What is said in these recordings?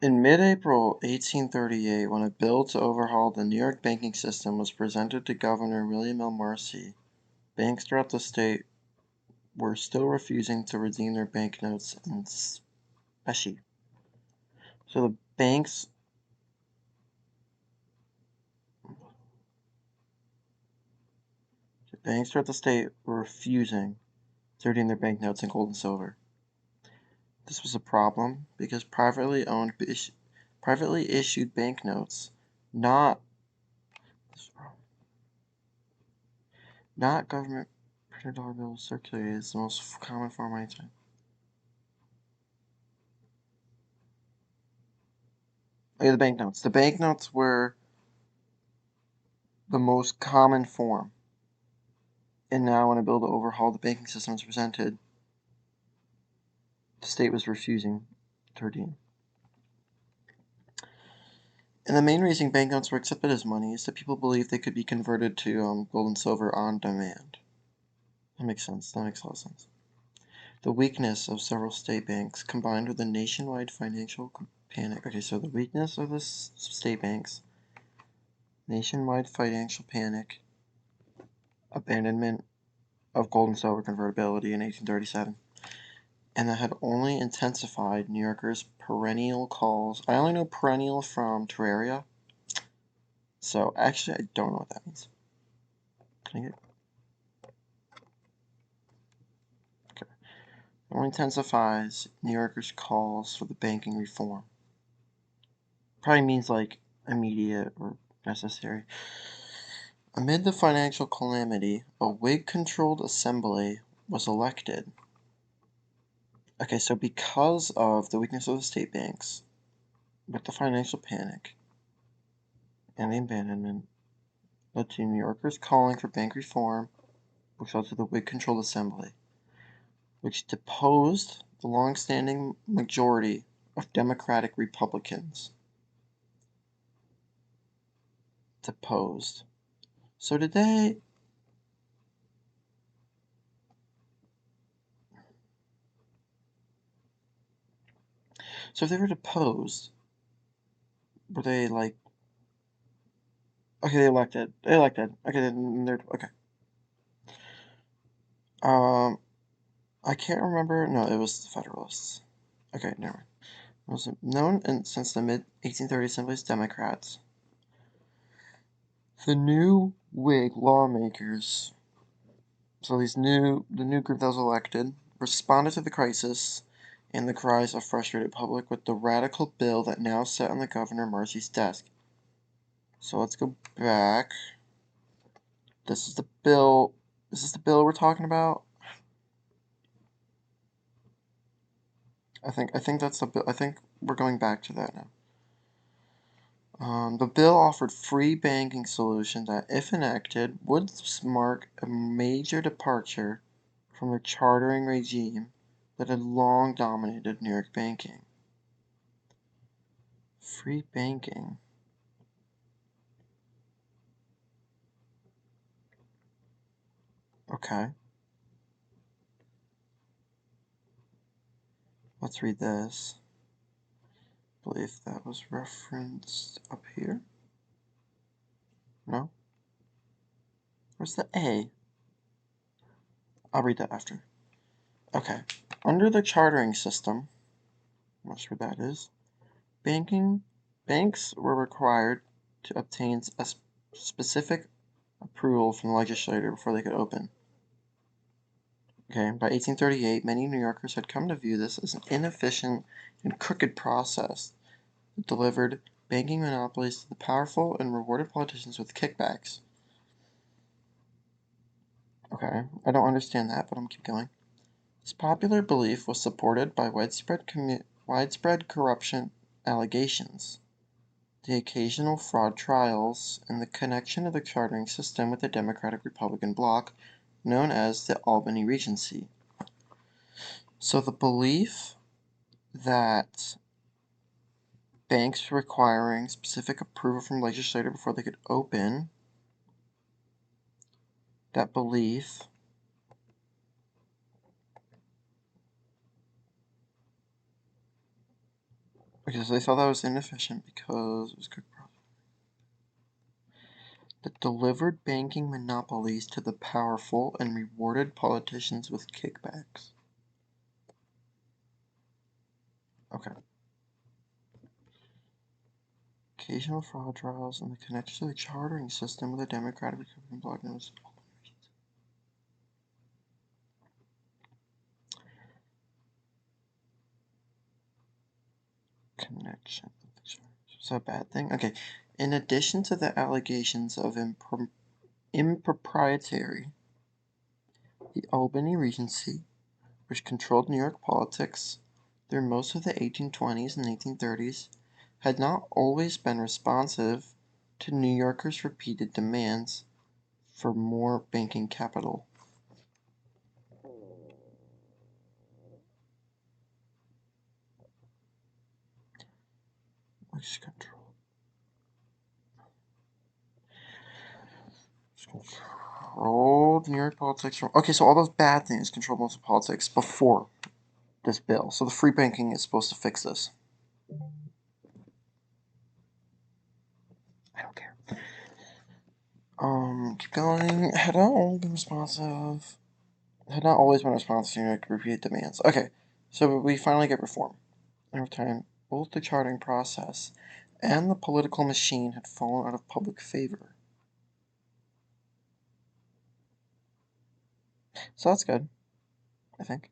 In mid-April 1838, when a bill to overhaul the New York banking system was presented to Governor William L. Marcy, banks throughout the state were still refusing to redeem their banknotes in specie. So the banks throughout the state were refusing to redeem their banknotes in gold and silver. This was a problem because privately issued banknotes, not government printed dollar bills circulated, is the most common form of money type. Okay, the banknotes. The banknotes were the most common form. And now when a bill to overhaul the banking system was presented, the state was refusing to redeem. And the main reason banknotes were accepted as money is that people believed they could be converted to gold and silver on demand. That makes sense. That makes a lot of sense. The weakness of several state banks combined with the nationwide financial panic. Okay, so the weakness of the state banks, nationwide financial panic, abandonment of gold and silver convertibility in 1837, and that had only intensified New Yorkers' perennial calls. I only know perennial from Terraria, so actually I don't know what that means. Can I get? Okay. It only intensifies New Yorkers' calls for the banking reform. Probably means like immediate or necessary. Amid the financial calamity, a Whig-controlled assembly was elected. Okay, so because of the weakness of the state banks, with the financial panic and the abandonment, led to New Yorkers calling for bank reform, which led to the Whig-controlled assembly, which deposed the long-standing majority of Democratic Republicans. Deposed. So did they... So if they were deposed, were they like... Okay, they elected. They elected. Okay, then they're... Okay. I can't remember. No, it was the Federalists. Okay, never mind. It was known since the mid-1830s assembly as Democrats. The new Whig lawmakers, so the new group that was elected, responded to the crisis and the cries of frustrated public with the radical bill that now sat on the Governor Marcy's desk. So let's go back. This is the bill. Is this the bill we're talking about? I think that's the bill. I think we're going back to that now. The bill offered free banking solution that, if enacted, would mark a major departure from the chartering regime that had long dominated New York banking. Free banking. Okay. Let's read this. I believe that was referenced up here. No? Where's the A? I'll read that after. Okay. Under the chartering system, I'm not sure what that is, banks were required to obtain a specific approval from the legislature before they could open. Okay, by 1838, many New Yorkers had come to view this as an inefficient and crooked process that delivered banking monopolies to the powerful and rewarded politicians with kickbacks. Okay, I don't understand that, but I'm gonna keep going. This popular belief was supported by widespread corruption allegations, the occasional fraud trials, and the connection of the chartering system with the Democratic-Republican bloc known as the Albany Regency. So the belief that banks requiring specific approval from legislature before they could open, that belief Okay, so they thought that was inefficient because it was good. That delivered banking monopolies to the powerful and rewarded politicians with kickbacks. Okay. Occasional fraud trials and the connection to the chartering system with the Democratic Republican bloc knows connection. Is that a bad thing? Okay. In addition to the allegations of impropriety, the Albany Regency, which controlled New York politics through most of the 1820s and 1830s, had not always been responsive to New Yorkers' repeated demands for more banking capital. Which controlled New York politics from. Okay, so all those bad things controlled most of politics before this bill. So the free banking is supposed to fix this. I don't care. Keep going. Had not only been responsive. Had not always been responsive to New York repeated demands. Okay, so we finally get reform. Over time, both the charting process and the political machine had fallen out of public favor. So that's good, I think.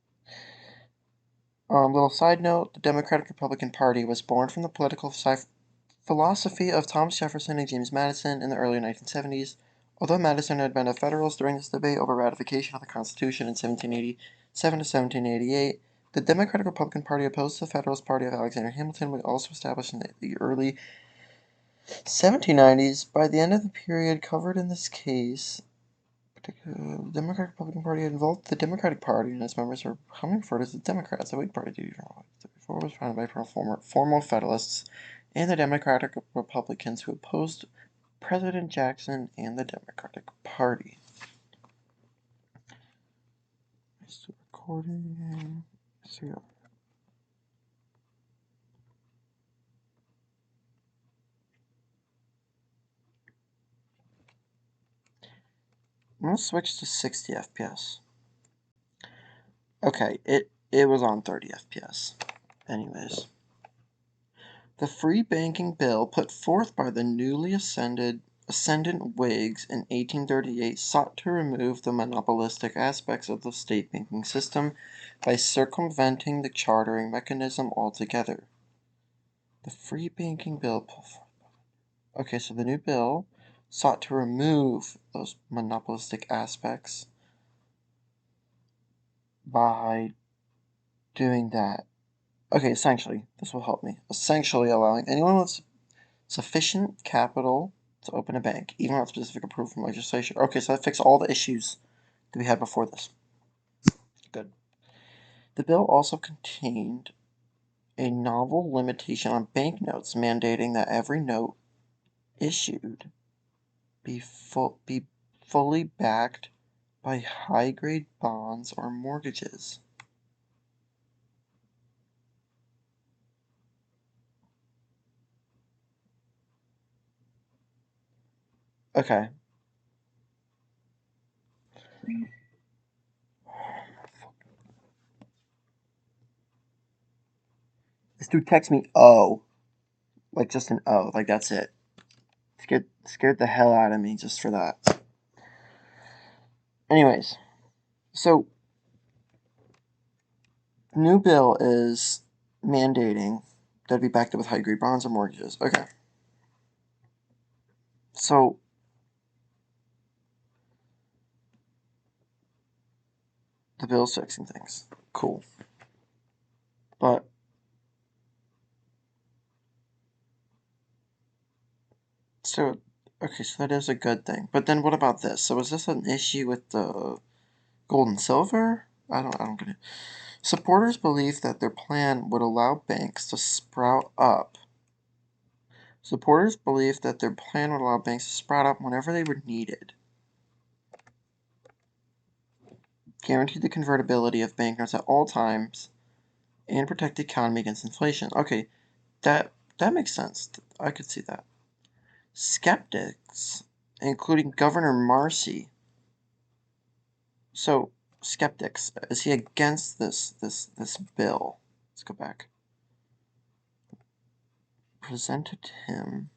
Little side note, the Democratic Republican Party was born from the political philosophy of Thomas Jefferson and James Madison in the early 1970s. Although Madison had been a Federalist during this debate over ratification of the Constitution in 1787 to 1788, the Democratic Republican Party opposed the Federalist Party of Alexander Hamilton, was also established in the early 1790s. By the end of the period covered in this case, the Democratic Republican Party had involved the Democratic Party and its members are commonly referred as the Democrats. The Whig Party before was founded by former Federalists and the Democratic Republicans who opposed President Jackson and the Democratic Party. Still recording. See. I'm gonna switch to 60 FPS. Okay, it was on 30 FPS. Anyways. The free banking bill put forth by the newly ascendant Whigs in 1838 sought to remove the monopolistic aspects of the state banking system by circumventing the chartering mechanism altogether. The free banking bill put forth. Okay, so the new bill sought to remove those monopolistic aspects by doing that. Okay, essentially, this will help me. Essentially allowing anyone with sufficient capital to open a bank, even without specific approval from legislation. Okay, so that fixed all the issues that we had before this. Good. The bill also contained a novel limitation on banknotes, mandating that every note issued be fully backed by high-grade bonds or mortgages. Okay. This dude texts me O. Like just an O. Like that's it. Scared the hell out of me just for that. Anyways, so the new bill is mandating that be backed up with high grade bonds or mortgages. Okay. So the bill's fixing things. Cool. But so okay, so that is a good thing. But then what about this? So is this an issue with the gold and silver? I don't get it. Supporters believe that their plan would allow banks to sprout up. Supporters believe that their plan would allow banks to sprout up whenever they were needed. Guarantee the convertibility of banknotes at all times and protect the economy against inflation. Okay, That makes sense. I could see that. Skeptics, including Governor Marcy. So, skeptics, is he against this bill? Let's go back. Presented him.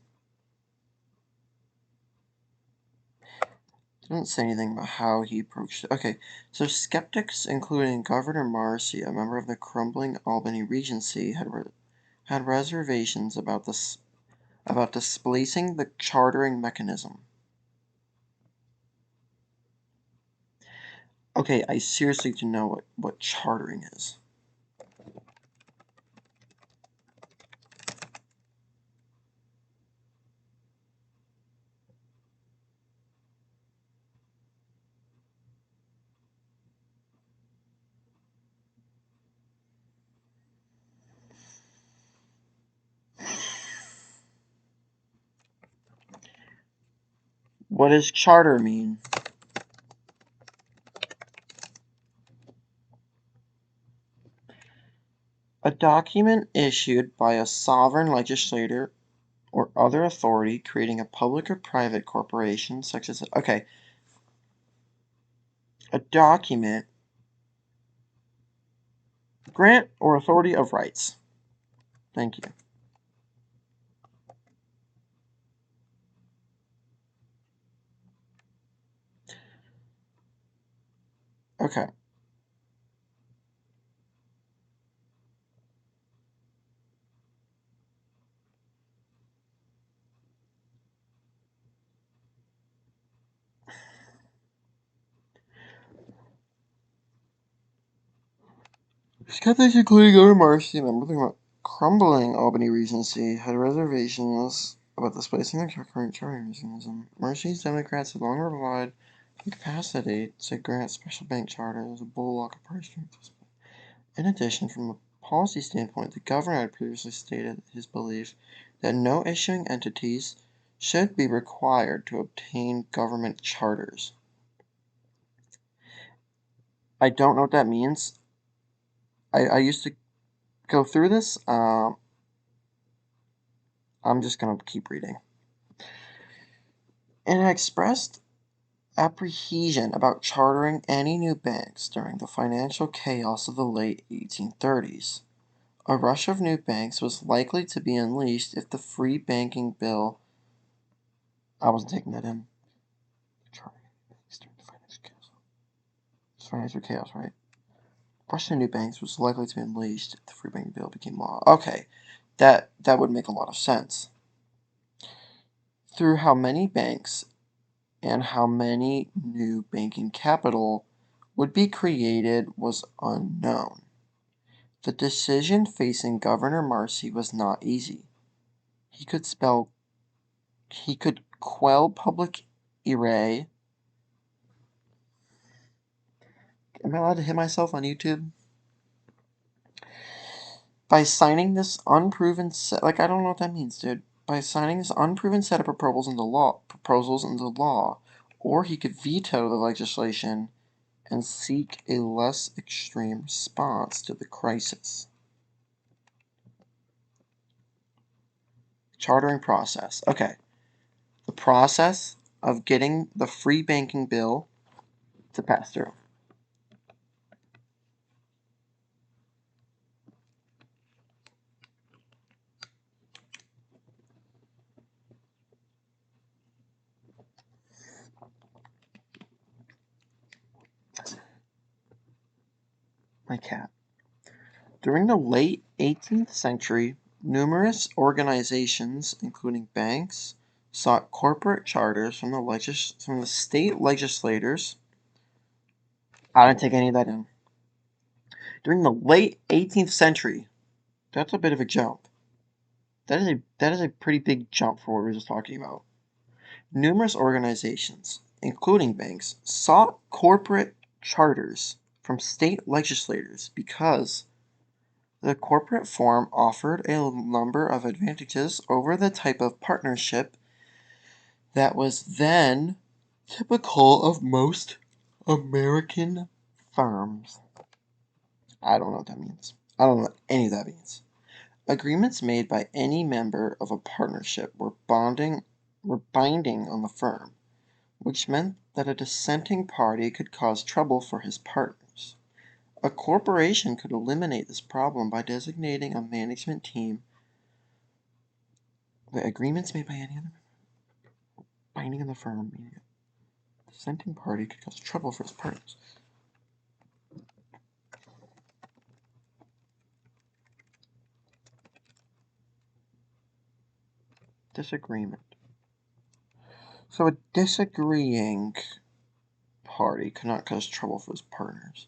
Didn't say anything about how he approached it. Okay, so skeptics, including Governor Marcy, a member of the crumbling Albany Regency, had reservations about displacing the chartering mechanism. Okay, I seriously do know what chartering is. What does charter mean? A document issued by a sovereign legislator or other authority creating a public or private corporation such as... Okay. A document, grant or authority of rights. Thank you. Okay. Skeptics, including Governor Marcy, a member of the crumbling Albany Regency, had reservations about displacing the current chartering mechanism. Marcy's Democrats had long relied on capacity to grant special bank charters as a bulwark of price control. In addition, from a policy standpoint, the governor had previously stated his belief that no issuing entities should be required to obtain government charters. I don't know what that means. I used to go through this. I'm just going to keep reading. And I expressed apprehension about chartering any new banks during the financial chaos of the late 1830s. A rush of new banks was likely to be unleashed if the free banking bill... I wasn't taking that in. Chartering banks during the financial chaos. It's financial chaos, right? Rush of new banks was likely to be unleashed if the free banking bill became law. Okay, that would make a lot of sense. Through how many banks and how many new banking capital would be created was unknown. The decision facing Governor Marcy was not easy. He could quell public array. Am I allowed to hit myself on YouTube? By signing this unproven set, I don't know what that means, dude. By signing this unproven set of proposals into law, or he could veto the legislation and seek a less extreme response to the crisis. Chartering process. Okay. The process of getting the free banking bill to pass through. My cat. During the late 18th century, numerous organizations, including banks, sought corporate charters from the state legislators. I didn't take any of that in. During the late 18th century, that's a bit of a jump. That is a pretty big jump for what we were just talking about. Numerous organizations, including banks, sought corporate charters from state legislators because the corporate form offered a number of advantages over the type of partnership that was then typical of most American firms. I don't know what that means. I don't know what any of that means. Agreements made by any member of a partnership were binding on the firm, which meant that a dissenting party could cause trouble for his partners. A corporation could eliminate this problem by designating a management team. The agreements made by any other binding on the firm, meaning a dissenting party could cause trouble for his partners. Disagreement. So a disagreeing party could not cause trouble for his partners.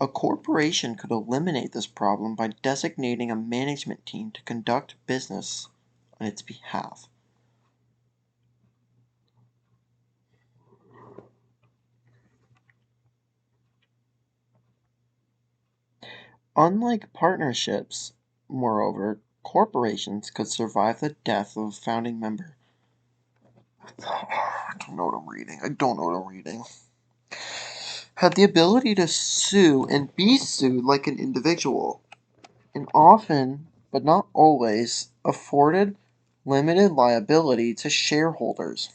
A corporation could eliminate this problem by designating a management team to conduct business on its behalf. Unlike partnerships, moreover, corporations could survive the death of a founding member. I don't know what I'm reading. Had the ability to sue and be sued like an individual, and often, but not always, afforded limited liability to shareholders.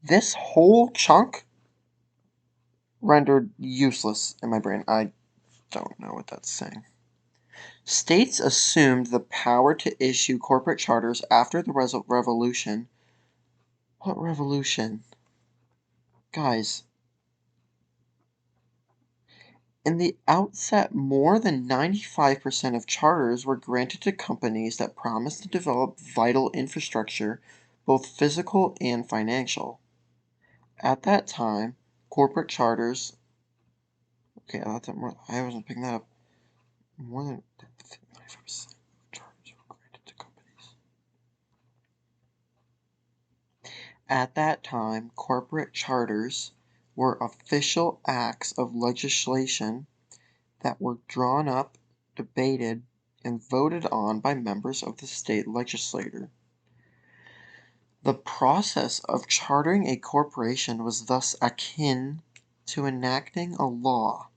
This whole chunk rendered useless in my brain. I don't know what that's saying. States assumed the power to issue corporate charters after the revolution. What revolution? Guys, in the outset, more than 95% of charters were granted to companies that promised to develop vital infrastructure, both physical and financial. At that time, corporate charters. Okay, I wasn't picking that up. More than 95% of charters were granted to companies. At that time, corporate charters were official acts of legislation that were drawn up, debated, and voted on by members of the state legislature. The process of chartering a corporation was thus akin to enacting a law.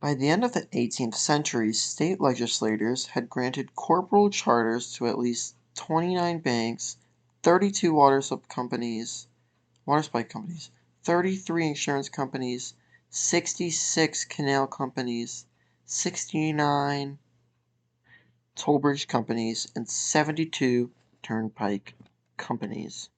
By the end of the 18th century, state legislators had granted corporate charters to at least 29 banks, 32 water supply companies, 33 insurance companies, 66 canal companies, 69 toll bridge companies, and 72 turnpike companies.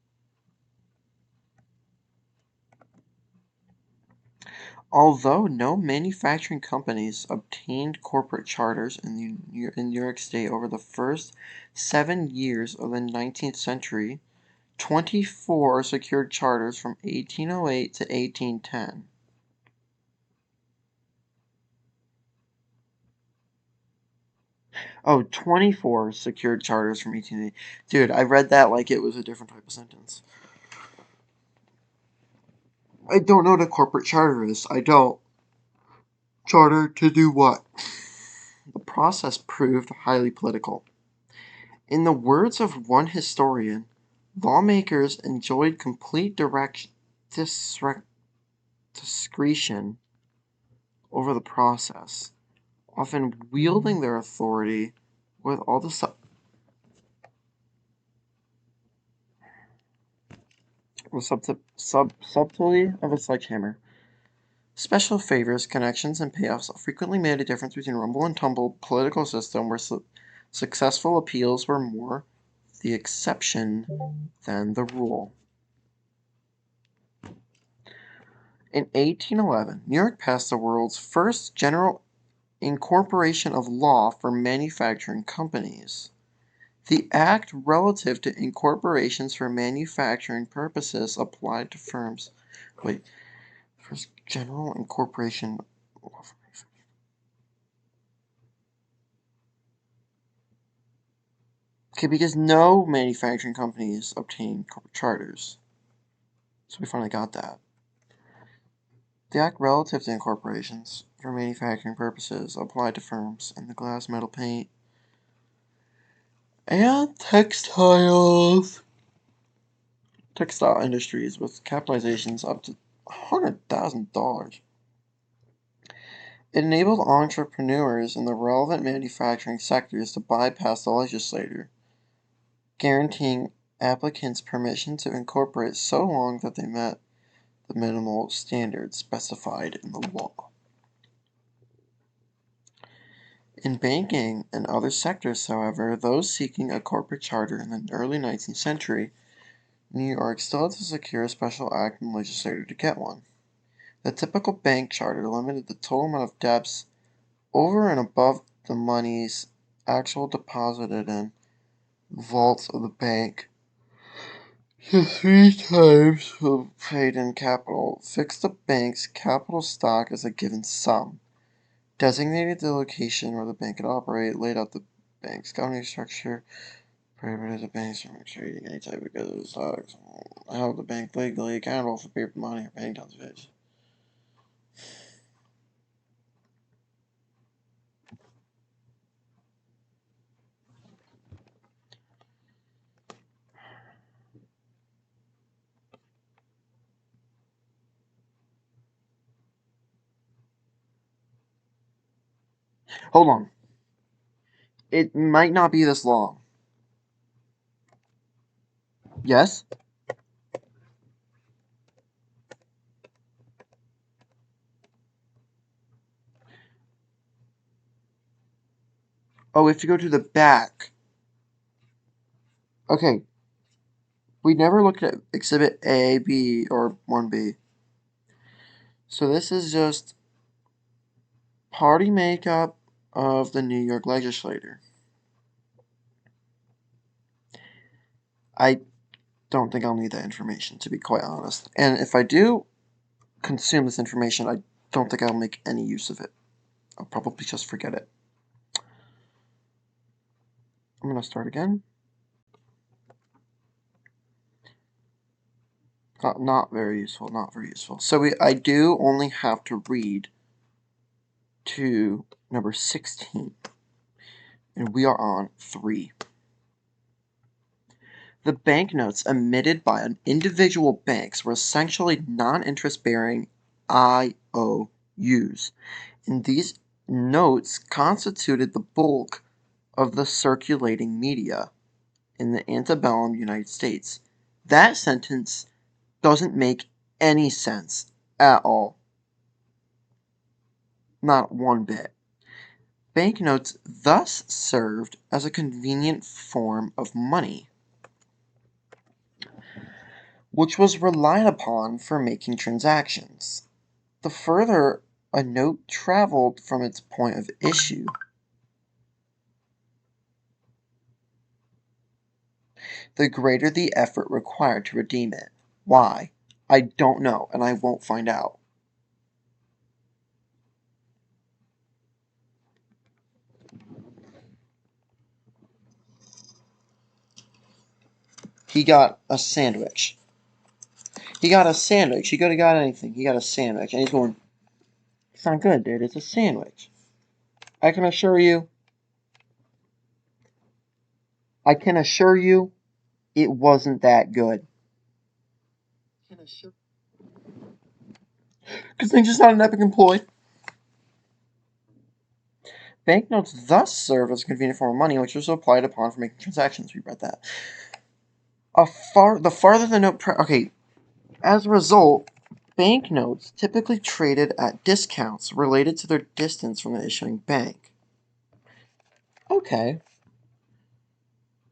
Although no manufacturing companies obtained corporate charters in New York State over the first 7 years of the 19th century, 24 secured charters from 1808 to 1810. Oh, 24 secured charters from 1880. Dude, I read that like it was a different type of sentence. I don't know what a corporate charter is. I don't. Charter to do what? The process proved highly political. In the words of one historian, lawmakers enjoyed complete discretion over the process, often wielding their authority with all the subtlety of a sledgehammer. Special favors, connections, and payoffs frequently made a difference between rumble and tumble political system where successful appeals were more the exception than the rule. In 1811, New York passed the world's first general incorporation of law for manufacturing companies. The act relative to incorporations for manufacturing purposes applied to firms. Wait, first general incorporation law for manufacturing. Okay, because no manufacturing companies obtain corporate charters. So we finally got that. The act relative to incorporations for manufacturing purposes applied to firms in the glass, metal, paint, and textile industries with capitalizations up to $100,000. It enabled entrepreneurs in the relevant manufacturing sectors to bypass the legislature, guaranteeing applicants permission to incorporate so long that they met the minimal standards specified in the law. In banking and other sectors, however, those seeking a corporate charter in the early 19th century, New York still had to secure a special act from the legislature to get one. The typical bank charter limited the total amount of debts over and above the monies actual deposited in vaults of the bank to 3 times of paid-in capital, fixed the bank's capital stock as a given sum, designated the location where the bank could operate, laid out the bank's governing structure, prohibited the banks from trading any type of goods or stocks, held the bank legally accountable for paper money or bank transfers. Hold on. It might not be this long. Yes? Oh, if you go to the back. Okay. We never looked at Exhibit A, B, or 1B. So this is just party makeup of the New York legislature. I don't think I'll need that information, to be quite honest. And if I do consume this information, I don't think I'll make any use of it. I'll probably just forget it. I'm going to start again. Not very useful, not very useful. So I do only have to read to number 16. And we are on 3. The banknotes emitted by individual banks were essentially non-interest-bearing IOUs, and these notes constituted the bulk of the circulating media in the antebellum United States. That sentence doesn't make any sense at all. Not one bit. Banknotes thus served as a convenient form of money, which was relied upon for making transactions. The further a note traveled from its point of issue, the greater the effort required to redeem it. Why? I don't know, and I won't find out. He got a sandwich. He got a sandwich. He could have got anything. He got a sandwich. And he's going, it's not good, dude. It's a sandwich. I can assure you, it wasn't that good. Because things just not an epic employ. Banknotes thus serve as a convenient form of money, which was applied upon for making transactions. We read that. The farther the note... Okay, as a result, banknotes typically traded at discounts related to their distance from the issuing bank. Okay.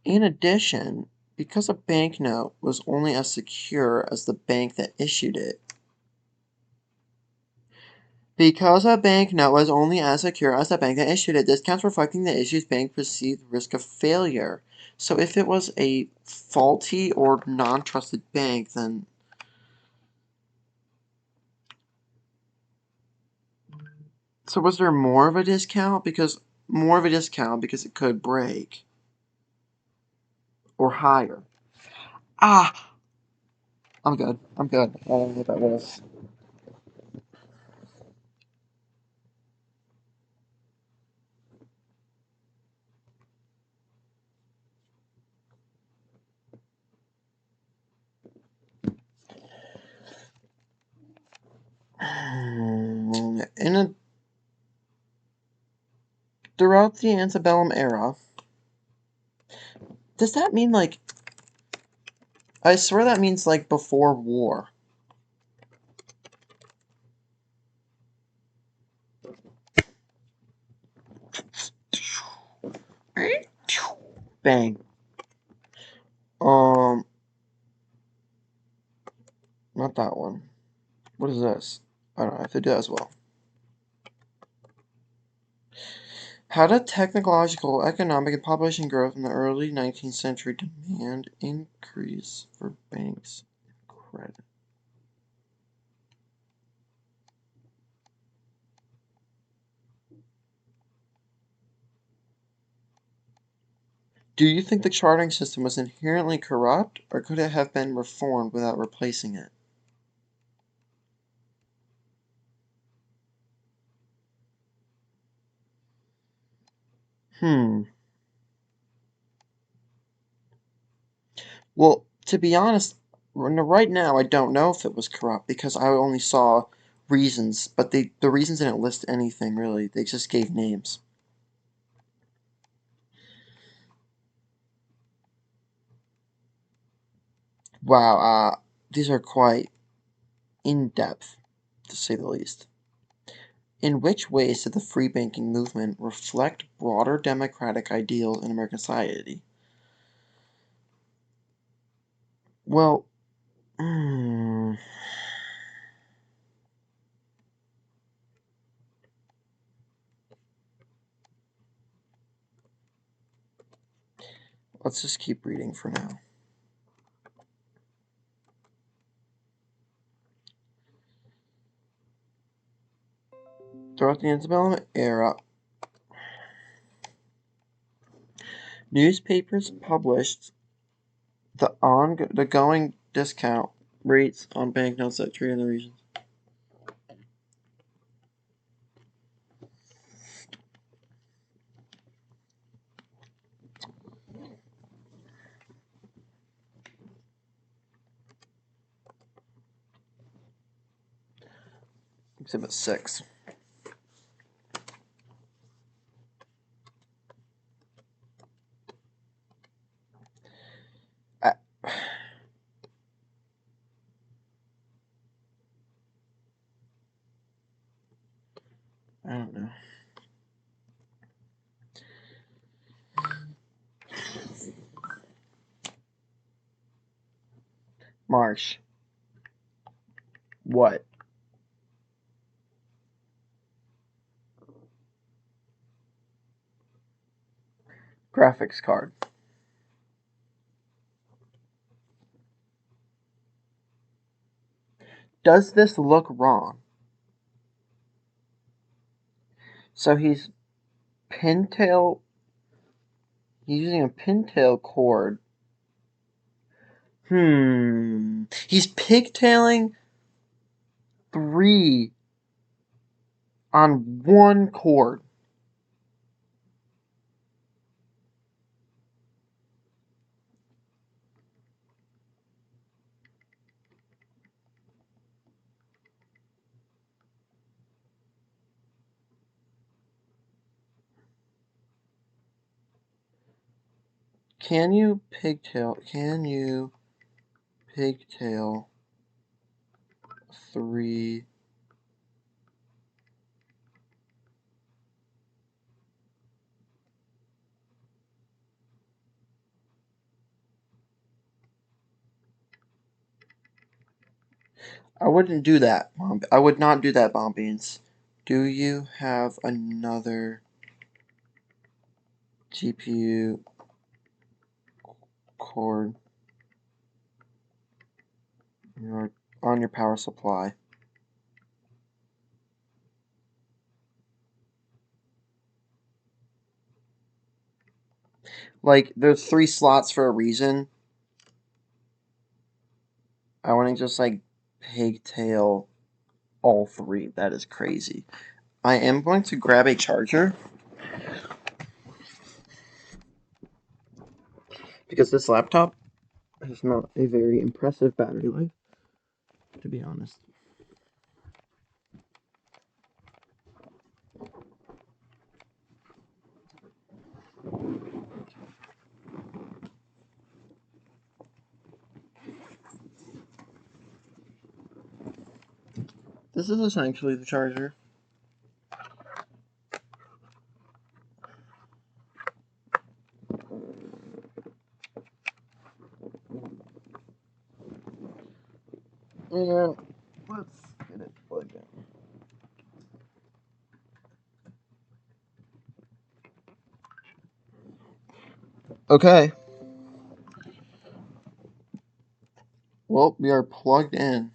In addition, because a banknote was only as secure as the bank that issued it, discounts reflecting the issue's bank perceived risk of failure. So if it was a faulty or non-trusted bank, then... So was there more of a discount? Because it could break. Or higher. Ah! I'm good. I don't know what that was. Throughout the antebellum era, does that mean, like, I swear that means, like, before war. Bang. Not that one. What is this? I don't know, I have to do that as well. How did technological, economic, and population growth in the early 19th century demand increase for banks and credit? Do you think the chartering system was inherently corrupt, or could it have been reformed without replacing it? Well, to be honest, right now I don't know if it was corrupt because I only saw reasons, but the reasons didn't list anything really. They just gave names. Wow, these are quite in-depth, to say the least. In which ways did the free banking movement reflect broader democratic ideals in American society? Well, let's just keep reading for now. Throughout the antebellum era, newspapers published the going discount rates on banknotes that trade in the region. Exhibit 6. I, I don't know. Marsh. What? Graphics card. Does this look wrong? So he's pintail. He's using a pintail cord. He's pigtailing 3 on 1 cord. Can you pigtail 3? I wouldn't do that, I would not do that, Bombeans. Do you have another GPU cord on your power supply? Like, there's 3 slots for a reason. I want to just, like, pigtail all 3. That is crazy. I am going to grab a charger because this laptop has not a very impressive battery life, to be honest. This is essentially the charger. And let's get it plugged in. Okay. Well, we are plugged in.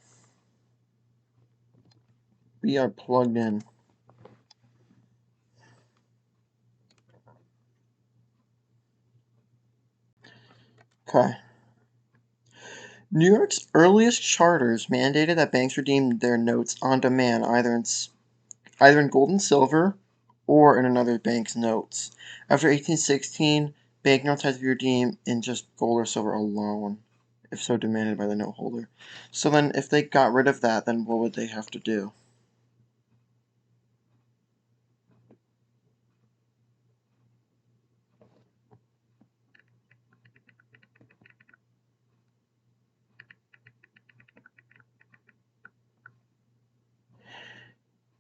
We are plugged in. Okay. New York's earliest charters mandated that banks redeem their notes on demand, either in gold and silver or in another bank's notes. After 1816, banknotes had to be redeemed in just gold or silver alone, if so demanded by the note holder. So then, if they got rid of that, then what would they have to do?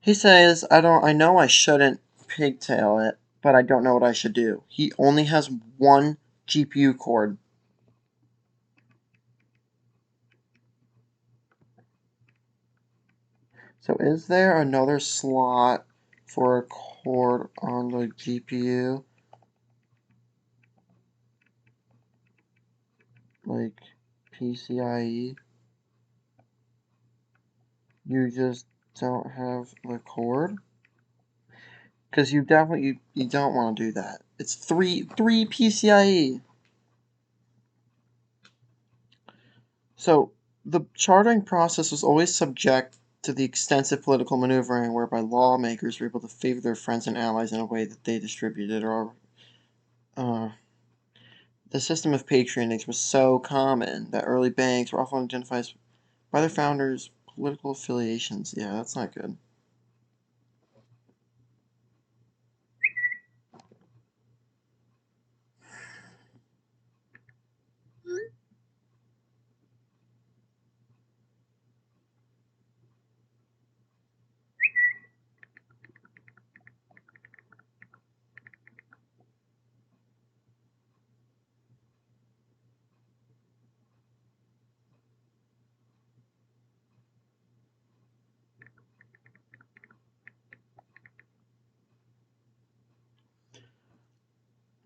He says, I know I shouldn't pigtail it, but I don't know what I should do. He only has one GPU cord. So is there another slot for a cord on the GPU? Like PCIe? You just don't have the cord? Because you definitely you don't want to do that. It's three PCIe. So the chartering process was always subject to the extensive political maneuvering whereby lawmakers were able to favor their friends and allies in a way that they distributed or uh, the system of patronage was so common that early banks were often identified by their founders' political affiliations. Yeah, that's not good.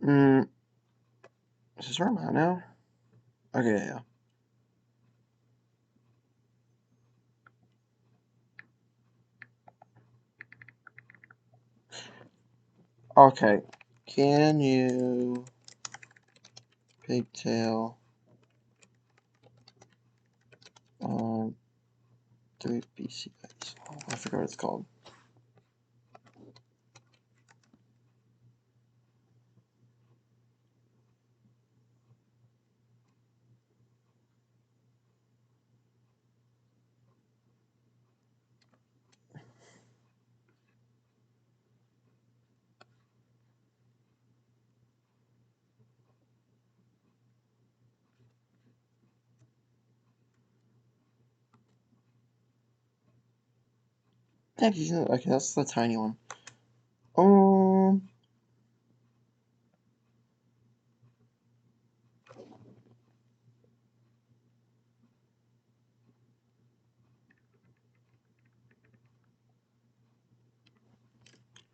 Mm, is this where I'm at now? Okay, yeah. Okay. Can you pigtail um 3 BCIs? Oh, I forgot what it's called. Thank you. Okay, that's the tiny one. Um,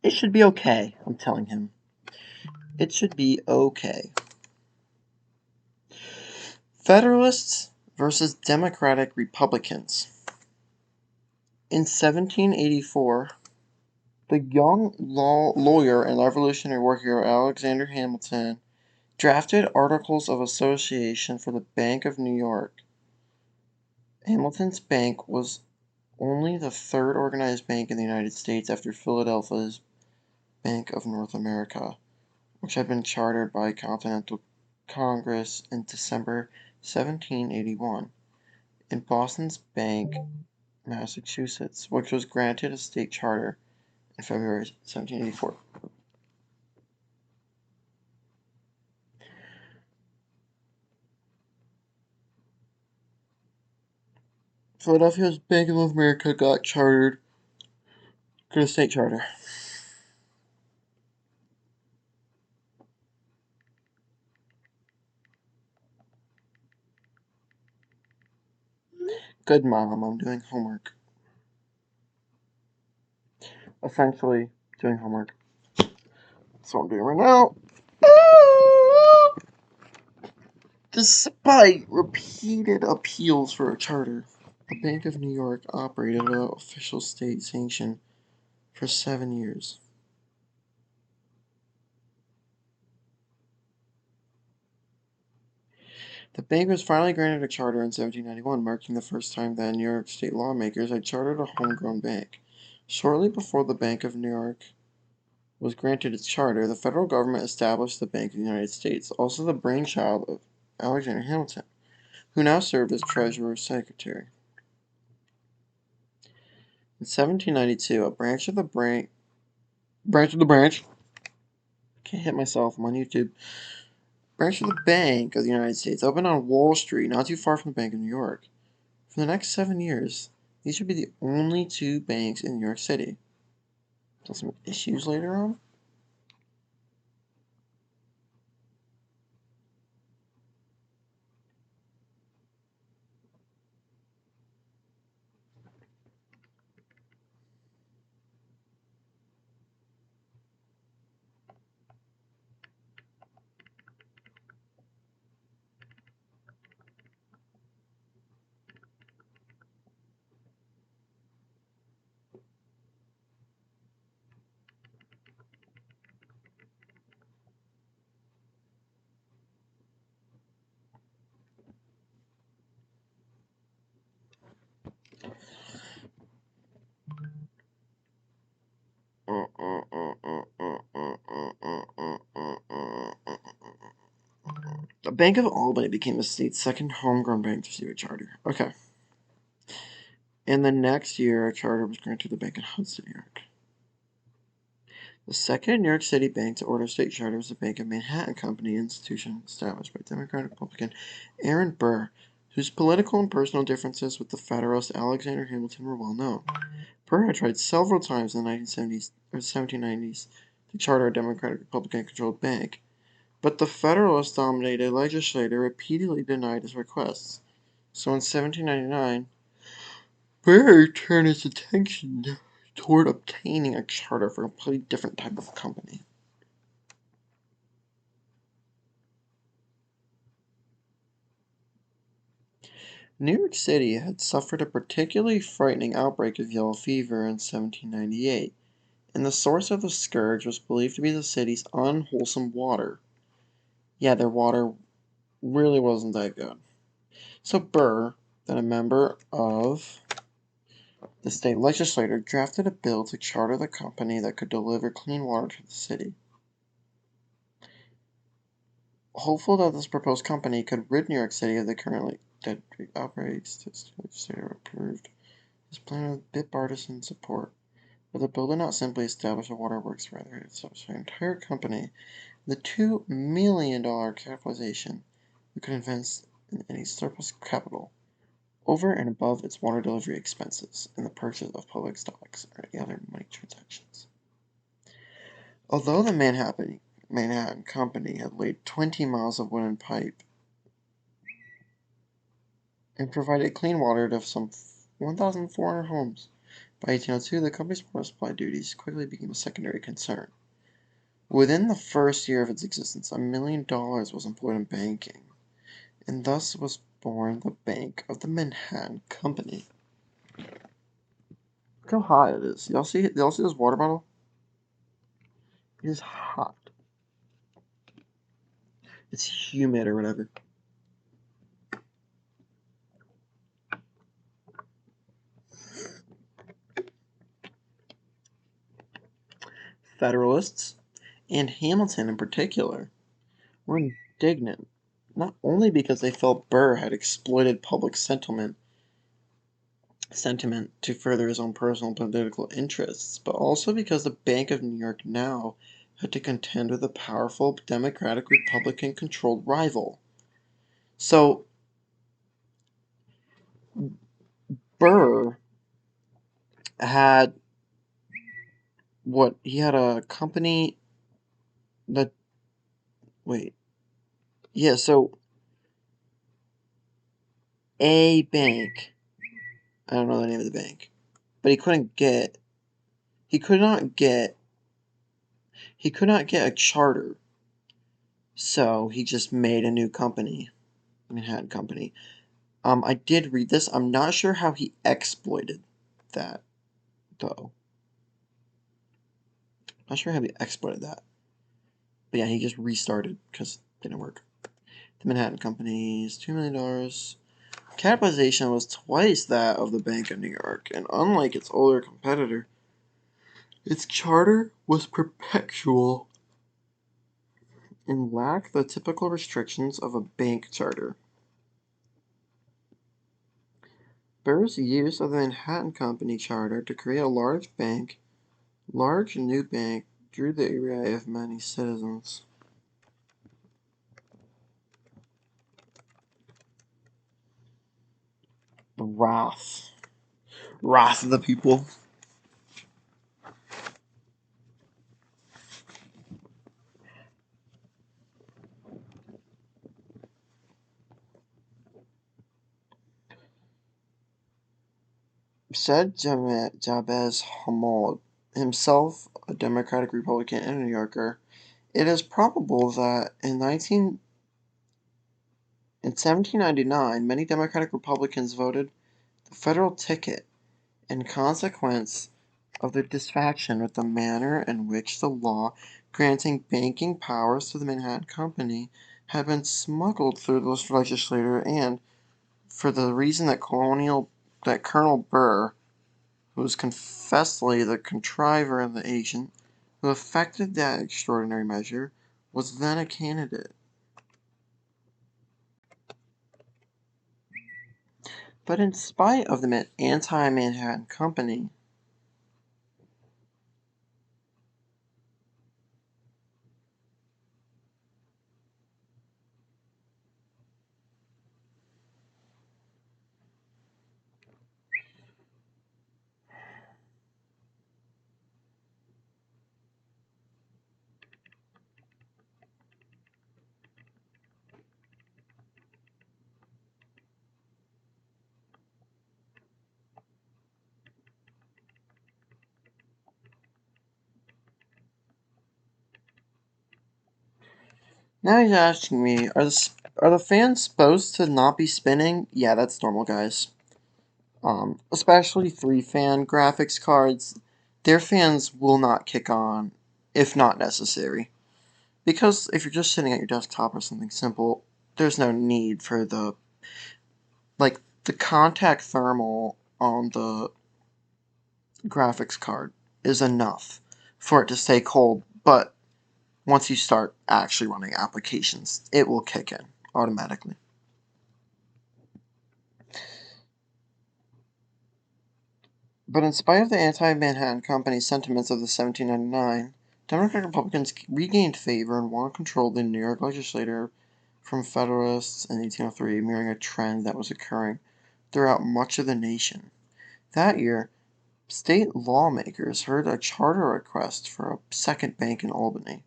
it should be okay. I'm telling him. It should be okay. Federalists versus Democratic Republicans. In 1784, the young lawyer and Revolutionary War hero Alexander Hamilton drafted Articles of Association for the Bank of New York. Hamilton's bank was only the third organized bank in the United States after Philadelphia's Bank of North America, which had been chartered by Continental Congress in December 1781, and Boston's Bank, Massachusetts, which was granted a state charter in February 1784. Philadelphia's Bank of America got chartered. Got a state charter. Good, Mom. I'm doing homework. Essentially, doing homework. That's what I'm doing right now. Despite repeated appeals for a charter, the Bank of New York operated without official state sanction for 7 years. The bank was finally granted a charter in 1791, marking the first time that New York state lawmakers had chartered a homegrown bank. Shortly before the Bank of New York was granted its charter, the federal government established the Bank of the United States, also the brainchild of Alexander Hamilton, who now served as Treasurer Secretary. In 1792, a branch of the can't hit myself, I'm on YouTube. Branch of the Bank of the United States opened on Wall Street, not too far from the Bank of New York. For the next 7 years, these would be the only two banks in New York City. Until some issues later on. The Bank of Albany became the state's second homegrown bank to receive a charter. Okay. And the next year, a charter was granted to the Bank in Hudson, New York. The second New York City bank to order a state charter was the Bank of Manhattan Company, an institution established by Democratic Republican Aaron Burr, whose political and personal differences with the Federalist Alexander Hamilton were well known. Burr had tried several times in the 1970s or 1790s to charter a Democratic Republican-controlled bank, but the Federalist-dominated legislature repeatedly denied his requests. So in 1799, Burr turned his attention toward obtaining a charter for a completely different type of company. New York City had suffered a particularly frightening outbreak of yellow fever in 1798, and the source of the scourge was believed to be the city's unwholesome water. Yeah, their water really wasn't that good. So Burr, then a member of the state legislature, drafted a bill to charter the company that could deliver clean water to the city. Hopeful that this proposed company could rid New York City of the currently dead outbreaks, the legislature approved his plan with bipartisan support. But the bill did not simply establish a waterworks, rather it established an entire company with a $2 million capitalization that could invest in any surplus capital over and above its water delivery expenses and the purchase of public stocks or any other money transactions. Although the Manhattan Company had laid 20 miles of wooden pipe and provided clean water to some 1,400 homes, by 1802 the company's water supply duties quickly became a secondary concern. Within the first year of its existence, $1 million was employed in banking, and thus was born the Bank of the Manhattan Company. Look how hot it is. Y'all see this water bottle? It is hot. It's humid or whatever. Federalists, and Hamilton in particular, were indignant, not only because they felt Burr had exploited public sentiment to further his own personal political interests, but also because the Bank of New York now had to contend with a powerful Democratic Republican controlled rival. So Burr had he had a company that, wait, yeah, so a bank, I don't know the name of the bank, but he could not get, a charter, so he just made a new company, Manhattan Company. I did read this. I'm not sure how he exploited that, though. Not sure how he exploited that. But yeah, he just restarted because it didn't work. The Manhattan Company's $2 million. Capitalization was twice that of the Bank of New York, and unlike its older competitor, its charter was perpetual and lacked the typical restrictions of a bank charter. Burr's use of the Manhattan Company charter to create a large new bank, drew the ire of many citizens. The wrath of the people. Said Jabez Hamad, himself a Democratic Republican and a New Yorker, it is probable that in 1799 many Democratic Republicans voted the federal ticket in consequence of their dissatisfaction with the manner in which the law granting banking powers to the Manhattan Company had been smuggled through the legislature, and for the reason that Colonel Burr, who was confessedly the contriver and the agent who effected that extraordinary measure, was then a candidate. But in spite of the anti-Manhattan Company, now he's asking me, are the fans supposed to not be spinning? Yeah, that's normal, guys. Especially 3-fan graphics cards, their fans will not kick on if not necessary. Because if you're just sitting at your desktop or something simple, there's no need for the contact thermal on the graphics card is enough for it to stay cold, but once you start actually running applications, it will kick in automatically. But in spite of the anti-Manhattan Company sentiments of the 1799, Democratic Republicans regained favor and won control of the New York legislature from Federalists in 1803, mirroring a trend that was occurring throughout much of the nation. That year, state lawmakers heard a charter request for a second bank in Albany.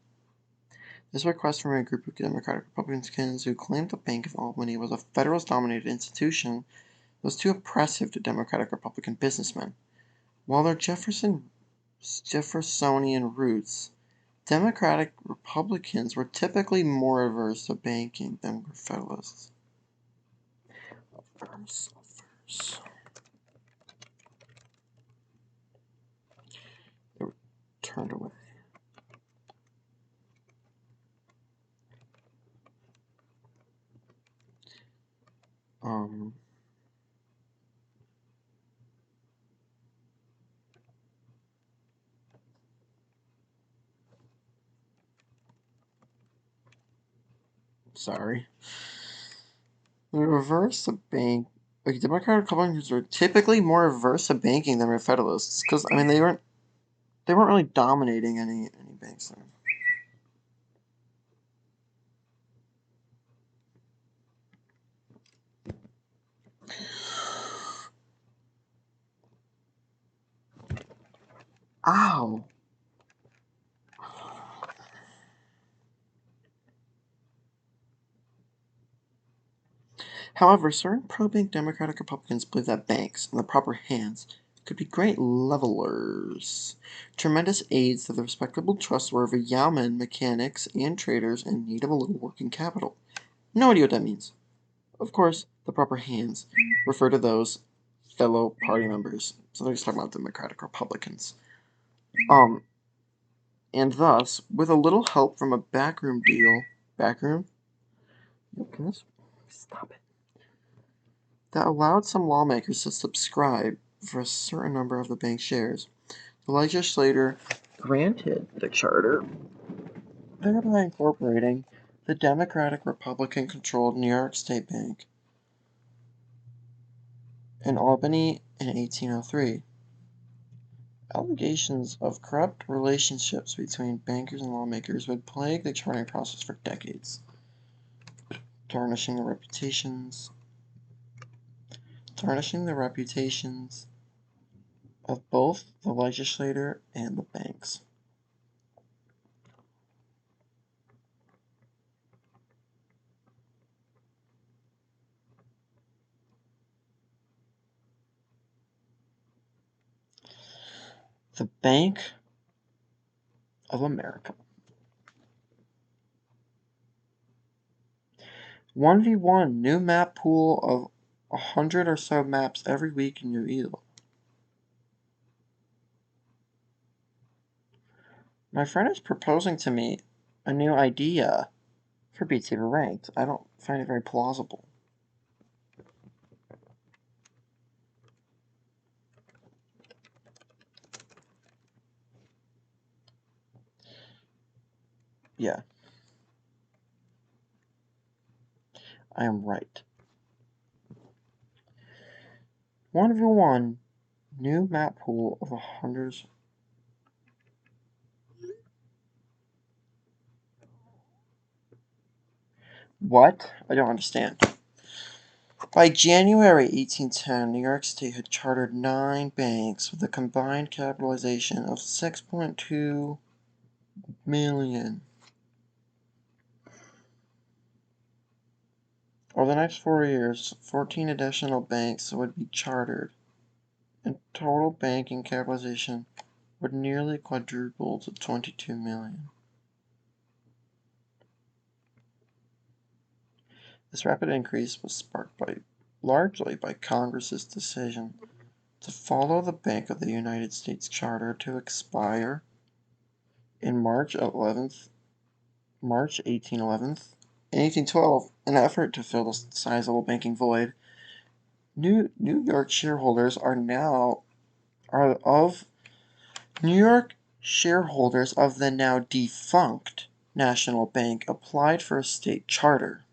This request from a group of Democratic Republicans who claimed the Bank of Albany was a Federalist-dominated institution was too oppressive to Democratic Republican businessmen. While their Jeffersonian roots, Democratic Republicans were typically more averse to banking than were Federalists. Averse. They were turned away. Sorry. The reverse of bank. Like, Democratic Republicans were typically more averse to banking than were Federalists, because I mean they weren't really dominating any banks then. Ow! However, certain pro-bank Democratic Republicans believe that banks, in the proper hands, could be great levelers, tremendous aids to the respectable, trustworthy yeomen, mechanics, and traders in need of a little working capital. No idea what that means. Of course, the proper hands refer to those fellow party members. So they're just talking about Democratic Republicans. And thus, with a little help from a backroom deal, backroom? Can this stop it? That allowed some lawmakers to subscribe for a certain number of the bank shares. The legislature granted the charter, thereby incorporating the Democratic Republican-controlled New York State Bank in Albany in 1803. Allegations of corrupt relationships between bankers and lawmakers would plague the charting process for decades, tarnishing the reputations of both the legislature and the banks. The Bank of America. 1v1 new map pool of 100 or so maps every week in New York. My friend is proposing to me a new idea for Beat Saber Ranked. I don't find it very plausible. Yeah. I am right. 1v1 new map pool of 100. What? I don't understand. By January 1810, New York State had chartered 9 banks with a combined capitalization of $6.2 million. Over the next 4 years, 14 additional banks would be chartered, and total banking capitalization would nearly quadruple to $22 million. This rapid increase was sparked largely by Congress's decision to follow the Bank of the United States Charter to expire in March 1811. In 1812, in an effort to fill the sizable banking void, New York shareholders of the now defunct National Bank applied for a state charter.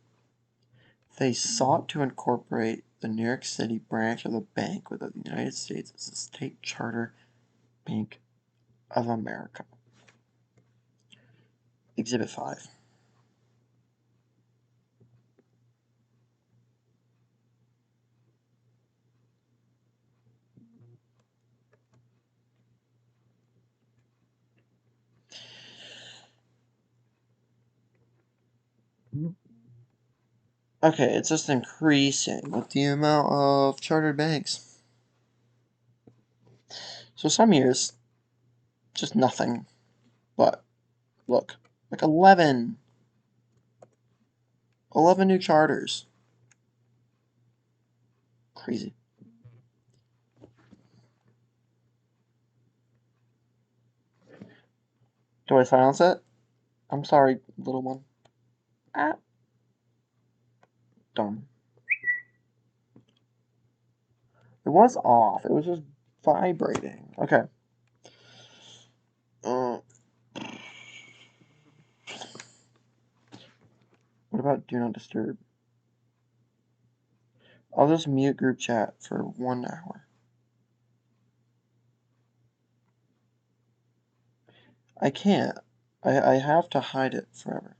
They sought to incorporate the New York City branch of the Bank with the United States as a state charter Bank of America. Exhibit 5. Okay, it's just increasing with the amount of chartered banks. So some years, just nothing. But, look, like 11 new charters. Crazy. Do I silence it? I'm sorry, little one. Ah. Dumb. It was off. It was just vibrating. Okay. What about Do Not Disturb? I'll just mute group chat for 1 hour. I can't. I have to hide it forever.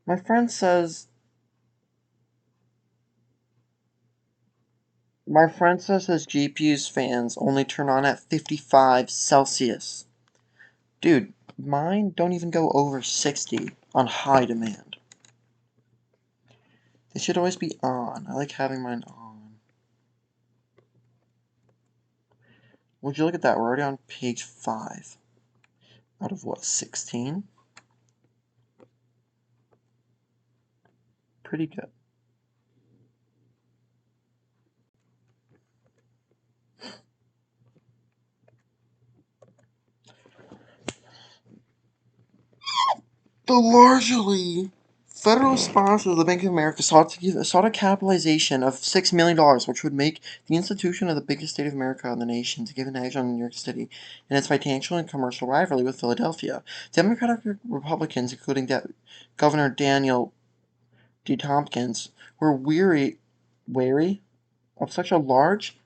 My friend says his GPU's fans only turn on at 55 Celsius. Dude, mine don't even go over 60 on high demand. They should always be on. I like having mine on. Would you look at that? We're already on page 5. Out of what, 16? Pretty good. The largely federal sponsor of the Bank of America sought a capitalization of $6 million, which would make the institution of the biggest state of America in the nation to give an edge on New York City in its financial and commercial rivalry with Philadelphia. Democratic Republicans, including Governor Daniel D. Tompkins, were wary of such a large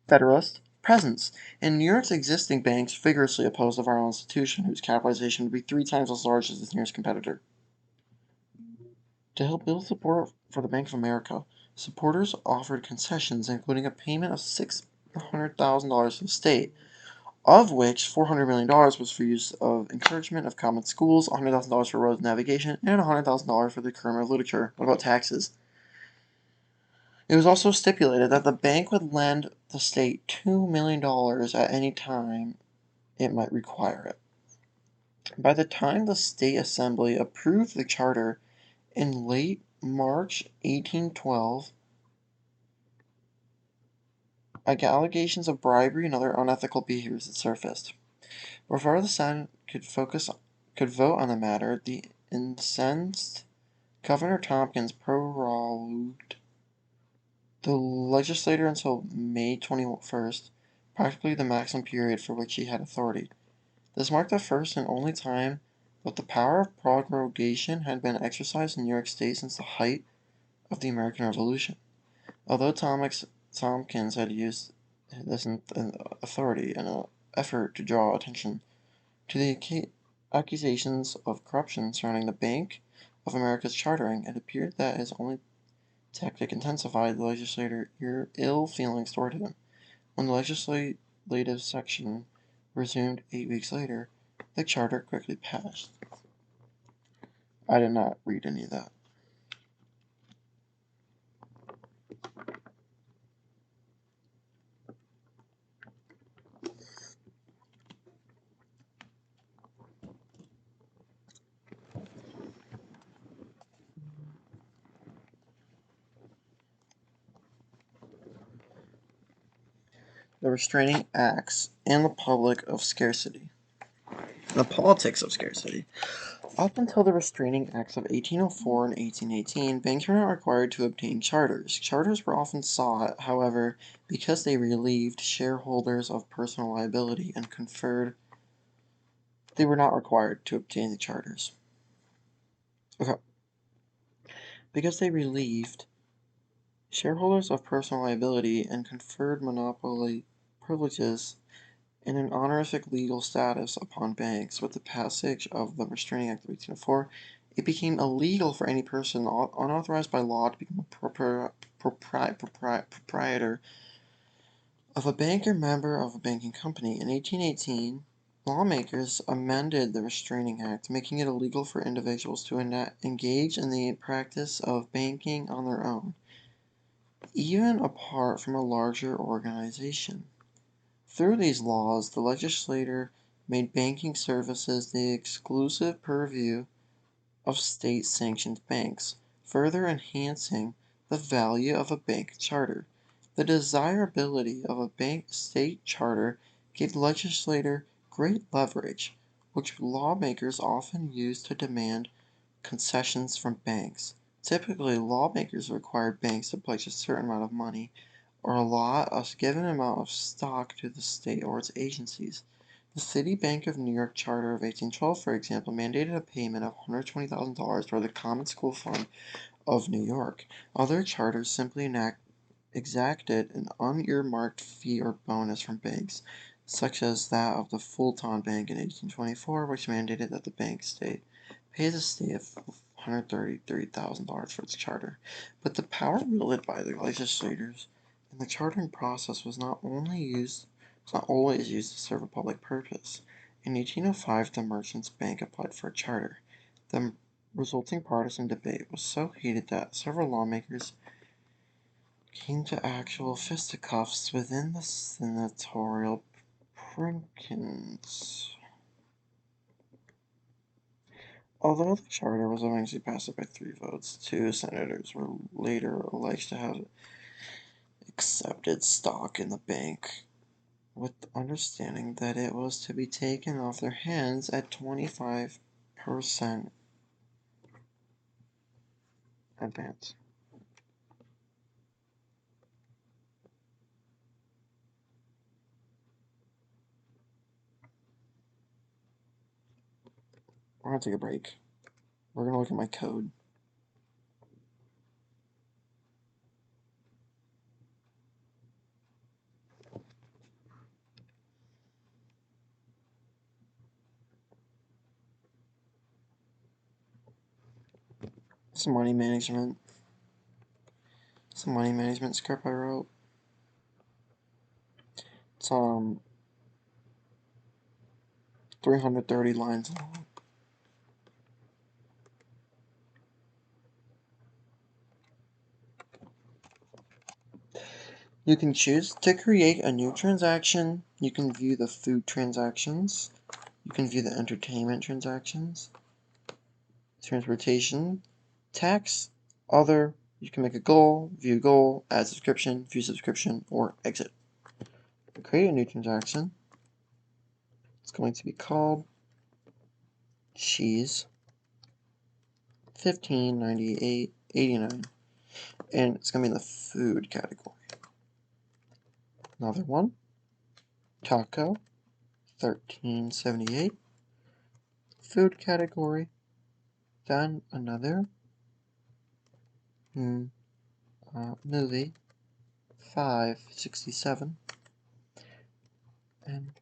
Federalist presence, and New York's existing banks vigorously opposed the viral institution, whose capitalization would be 3 times as large as its nearest competitor. To help build support for the Bank of America, supporters offered concessions, including a payment of $600,000 to the state, of which $400 million was for use of encouragement of common schools, $100,000 for roads navigation, and $100,000 for the current of literature. What about taxes? It was also stipulated that the bank would lend the state $2 million at any time it might require it. By the time the State Assembly approved the charter in late March 1812, allegations of bribery and other unethical behaviors had surfaced. Before the Senate could vote on the matter, the incensed Governor Tompkins prorogued the legislature until May 21st, practically the maximum period for which he had authority. This marked the first and only time that the power of prorogation had been exercised in New York State since the height of the American Revolution. Although Tompkins had used this authority in an effort to draw attention to the accusations of corruption surrounding the Bank of America's chartering, it appeared that his only tactic intensified the legislator ill feelings toward him. When the legislative session resumed 8 weeks later, the charter quickly passed. I did not read any of that. The restraining acts and the politics of scarcity. Up until the restraining acts of 1804 and 1818, banks were not required to obtain charters. Charters were often sought, however, because they relieved shareholders of personal liability and conferred. They were not required to obtain the charters. Okay. Because they relieved shareholders of personal liability and conferred monopoly privileges and an honorific legal status upon banks. With the passage of the Restraining Act of 1804, it became illegal for any person unauthorized by law to become a proprietor of a bank or member of a banking company. In 1818, lawmakers amended the Restraining Act, making it illegal for individuals to engage in the practice of banking on their own, even apart from a larger organization. Through these laws, the legislature made banking services the exclusive purview of state-sanctioned banks, further enhancing the value of a bank charter. The desirability of a state charter gave the legislature great leverage, which lawmakers often used to demand concessions from banks. Typically, lawmakers required banks to pledge a certain amount of money or allot a given amount of stock to the state or its agencies. The City Bank of New York Charter of 1812, for example, mandated a payment of $120,000 toward the Common School Fund of New York. Other charters simply exacted an unearmarked fee or bonus from banks, such as that of the Fulton Bank in 1824, which mandated that the bank pay the state $133,000 for its charter. But the power wielded by the legislators in the chartering process was not always used to serve a public purpose. In 1805, the Merchants' Bank applied for a charter. The resulting partisan debate was so heated that several lawmakers came to actual fisticuffs within the senatorial prinkins. Although the charter was eventually passed by 3 votes, 2 senators were later alleged to have accepted stock in the bank, with the understanding that it was to be taken off their hands at 25% advance. We're going to take a break. We're going to look at my code. Some money management script I wrote. It's 330 lines long. You can choose to create a new transaction. You can view the food transactions. You can view the entertainment transactions, transportation, tax, other. You can make a goal, view goal, add subscription, view subscription, or exit. Create a new transaction. It's going to be called cheese 1598.89, and it's going to be in the food category. Another one, taco 1378, food category. Then another movie 567, entertainment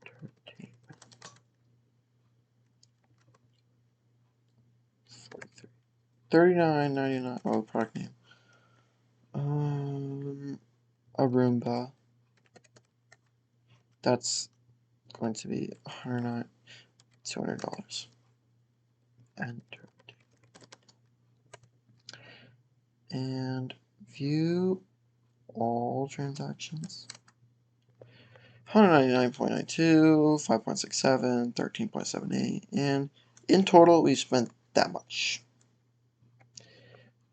43, 39.99. Oh, product name. A Roomba. That's going to be $200. Enter. And view all transactions. 199.92, 5.67, 13.78, and in total we spent that much.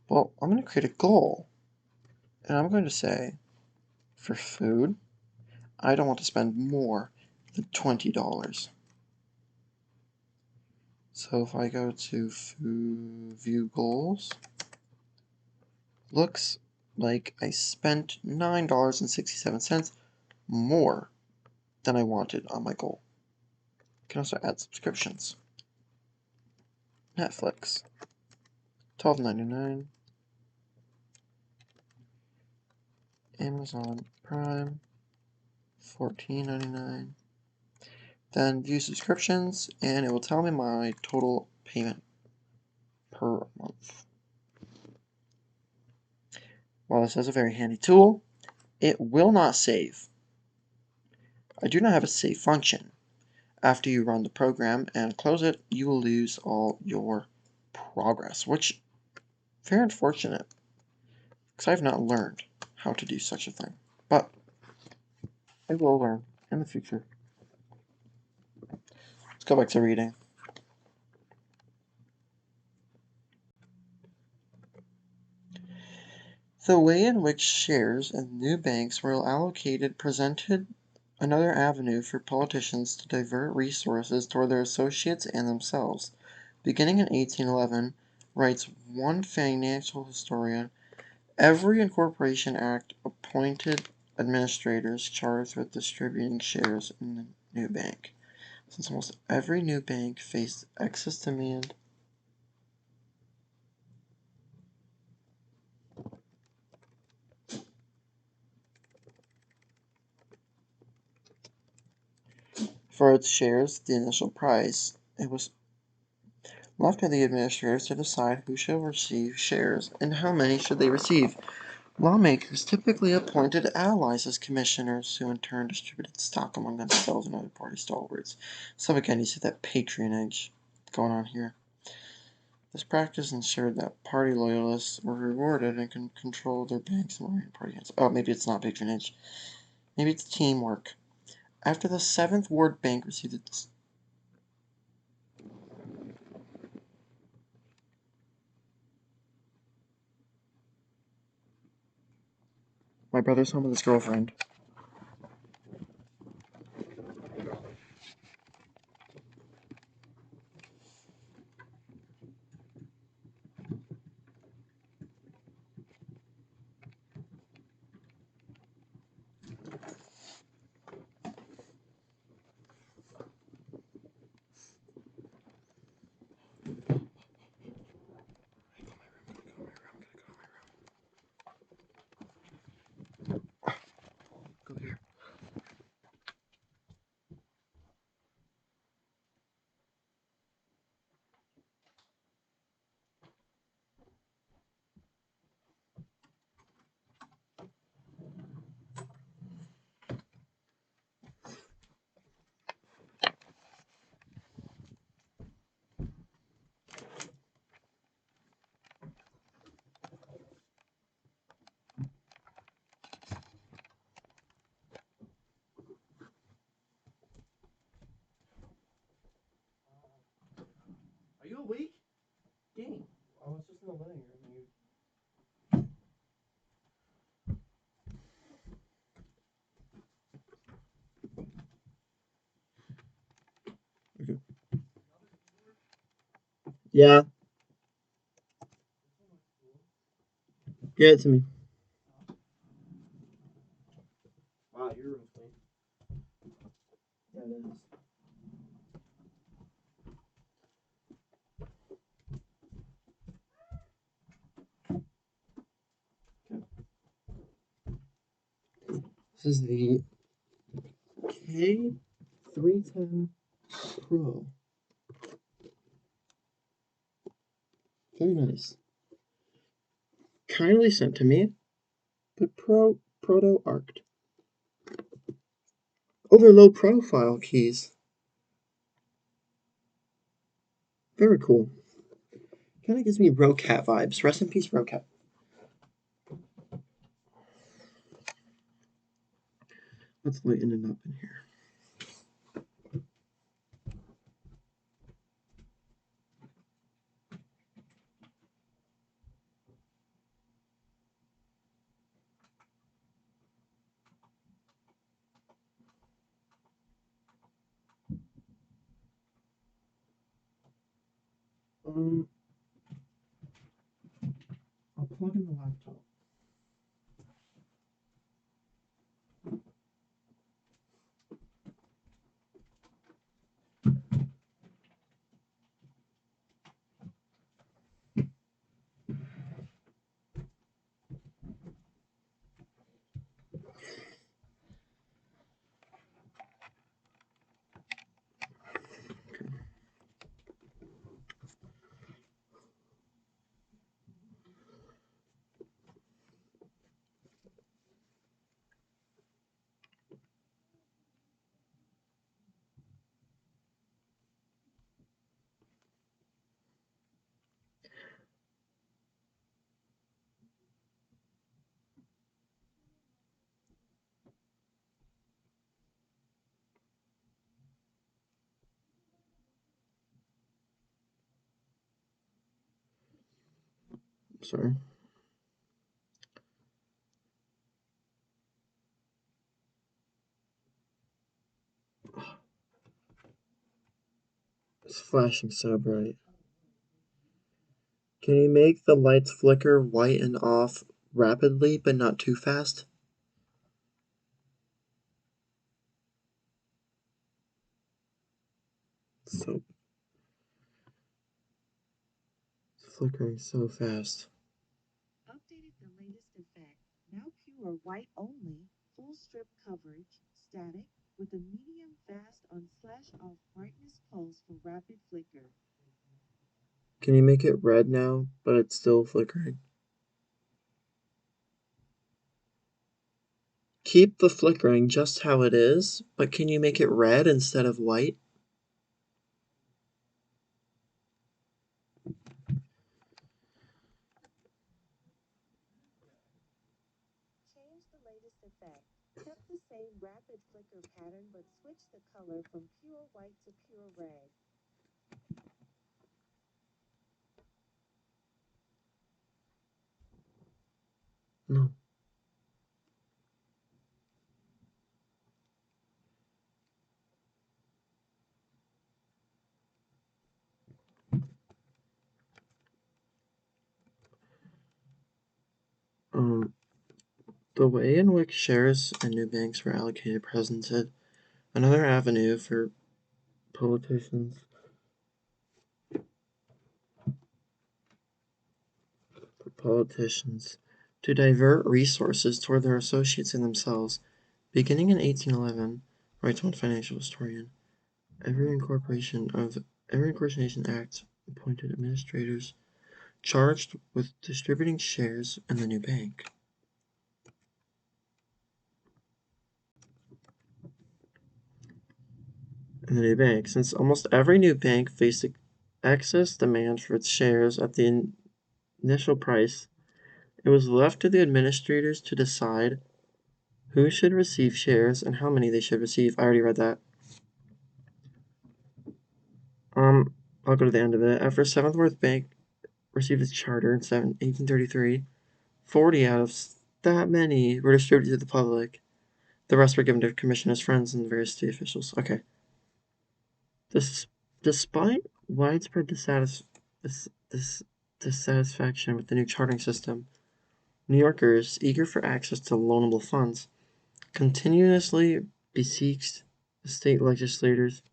Well, I'm going to create a goal, and I'm going to say, for food, I don't want to spend more than $20. So if I go to view goals, looks like I spent $9.67 more than I wanted on my goal. You can also add subscriptions. Netflix, $12.99. Amazon Prime, $14.99. Then view subscriptions, and it will tell me my total payment per month. While this is a very handy tool, it will not save. I do not have a save function. After you run the program and close it, you will lose all your progress, which very unfortunate, because I have not learned how to do such a thing. But I will learn in the future. Let's go back to reading. The way in which shares in new banks were allocated presented another avenue for politicians to divert resources toward their associates and themselves. Beginning in 1811, writes one financial historian, every incorporation act appointed administrators charged with distributing shares in the new bank. Since almost every new bank faced excess demand for its shares, the initial price, it was left to the administrators to decide who shall receive shares and how many should they receive. Lawmakers typically appointed allies as commissioners, who in turn distributed stock among themselves and other party stalwarts. So again, you see that patronage going on here. This practice ensured that party loyalists were rewarded and could control their banks and marine party hands. Oh, maybe it's not patronage. Maybe it's teamwork. After the 7th Ward Bank received its... My brother's home with his girlfriend. Go here. Are you awake? Dang. I was just in the living room. Okay. Yeah. Get it to me. Wow, your room's clean. Yeah, it is. Okay. This is the K310 Pro. Very nice. Kindly sent to me, but proto-arced. Oh, they're low profile keys. Very cool. Kind of gives me Rocat vibes. Rest in peace, Rocat. Let's lighten it up in here. I'll plug in the laptop. Sorry. It's flashing so bright. Can you make the lights flicker white and off rapidly, but not too fast? So it's flickering so fast. Updated the latest effect. Now pure white only, full strip coverage, static, with a medium fast on slash off brightness pulse for rapid flicker. Can you make it red now, but it's still flickering? Keep the flickering just how it is, but can you make it red instead of white? Change the latest effect. Kept the same rapid flicker pattern but switch the color from pure white to pure red. No. Um, the way in which shares in new banks were allocated presented another avenue politicians for politicians to divert resources toward their associates and themselves. Beginning in 1811, writes one financial historian, every incorporation act appointed administrators charged with distributing shares in the new bank. Since almost every new bank faced excess demand for its shares at the initial price, it was left to the administrators to decide who should receive shares and how many they should receive. I already read that. I'll go to the end of it. After Seventh Worth Bank received its charter in 1833, 40 out of that many were distributed to the public. The rest were given to commissioners, friends, and various state officials. Okay. This, despite widespread dissatisfaction with the new chartering system, New Yorkers, eager for access to loanable funds, continuously beseeched the state legislators.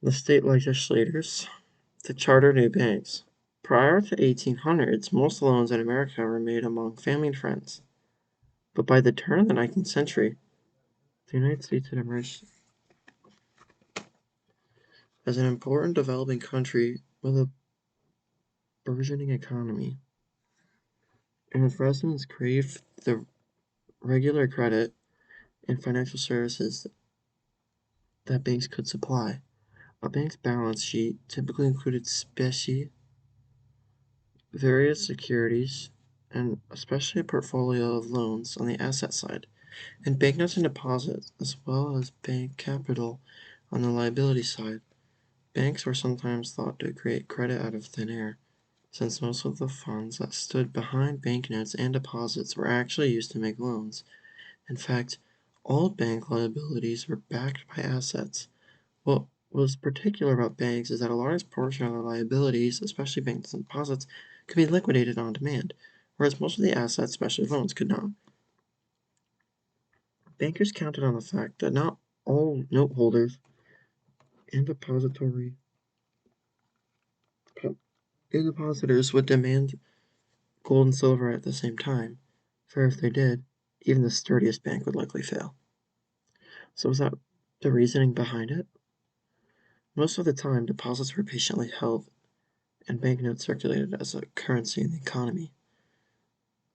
The state legislators to charter new banks. Prior to 1800s, most loans in America were made among family and friends. But by the turn of the 19th century, the United States had emerged as an important developing country with a burgeoning economy, and its residents craved the regular credit and financial services that banks could supply. A bank's balance sheet typically included specie, various securities, and especially a portfolio of loans on the asset side, and banknotes and deposits, as well as bank capital on the liability side. Banks were sometimes thought to create credit out of thin air, since most of the funds that stood behind banknotes and deposits were actually used to make loans. In fact, all bank liabilities were backed by assets. What was particular about banks is that a large portion of their liabilities, especially banks and deposits, could be liquidated on demand, whereas most of the assets, especially loans, could not. Bankers counted on the fact that not all note holders and depositors would demand gold and silver at the same time, for if they did, even the sturdiest bank would likely fail. So was that the reasoning behind it? Most of the time, deposits were patiently held and banknotes circulated as a currency in the economy,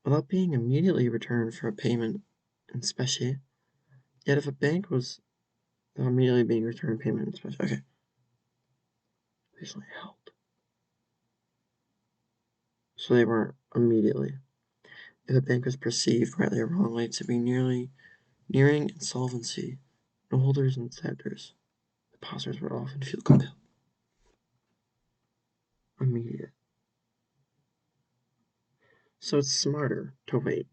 without being immediately returned for a payment in specie. Yet if a bank was immediately being returned payment in specie, okay, patiently held. So they weren't immediately. If a bank was perceived, rightly or wrongly, to be nearing insolvency, no holders and debtors, depositors would often feel compelled. Immediate. So it's smarter to wait,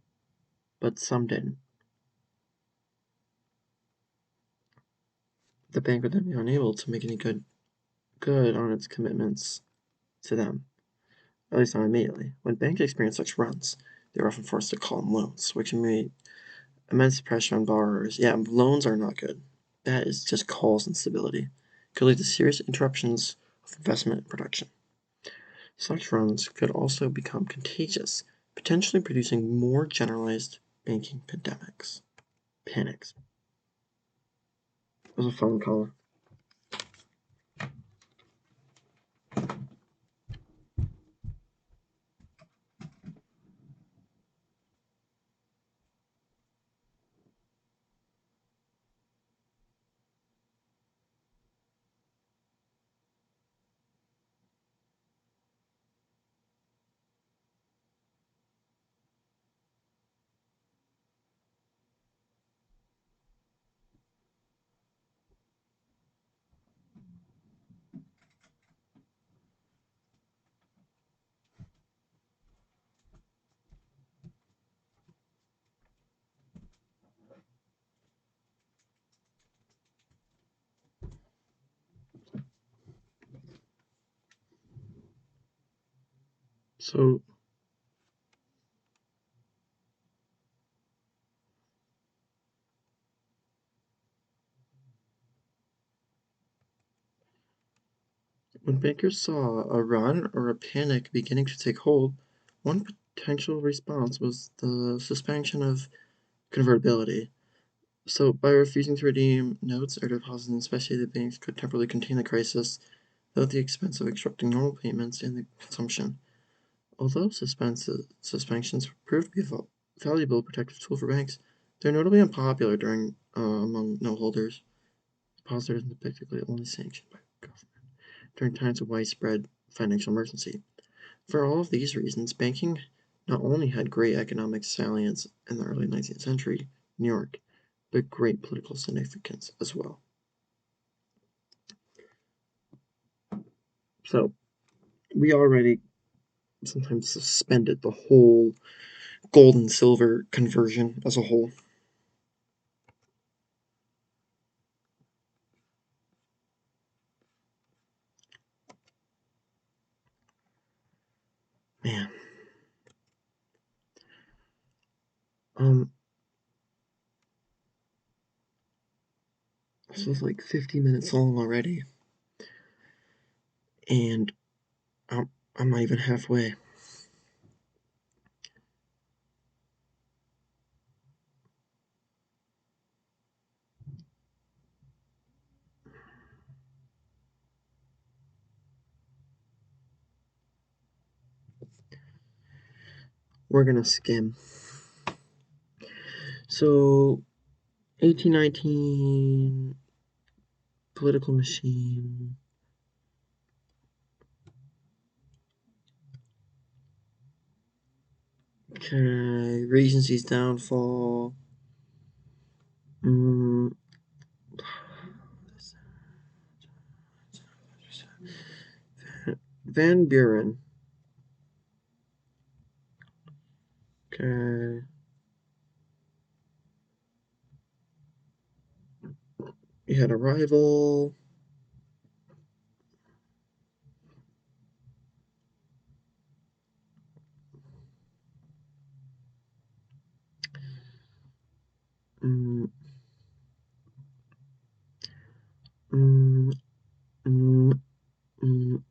but some didn't. the bank would then be unable to make any good on its commitments to them, at least not immediately. When banks experience such runs, they are often forced to call them loans, which can mean immense pressure on borrowers. Yeah, loans are not good. That is just calls instability. Could lead to serious interruptions of investment and production. Such runs could also become contagious, potentially producing more generalized banking panics. It was a phone call. So when bankers saw a run or a panic beginning to take hold, one potential response was the suspension of convertibility. So, by refusing to redeem notes or deposits in speculative banks could temporarily contain the crisis without the expense of obstructing normal payments and the consumption. Although suspensions proved to be a valuable protective tool for banks, they're notably unpopular among note holders. Depositors are typically only sanctioned by the government during times of widespread financial emergency. For all of these reasons, banking not only had great economic salience in the early 19th century New York, but great political significance as well. So, we already sometimes suspended the whole gold and silver conversion as a whole. Man. Um, this is like 50 minutes long already, and I'm not even halfway. We're gonna skim. So, 1819, political machine. Okay, Regency's downfall. Mm, Van Buren. Okay. You had a rival. Mm, mm, mm, mm,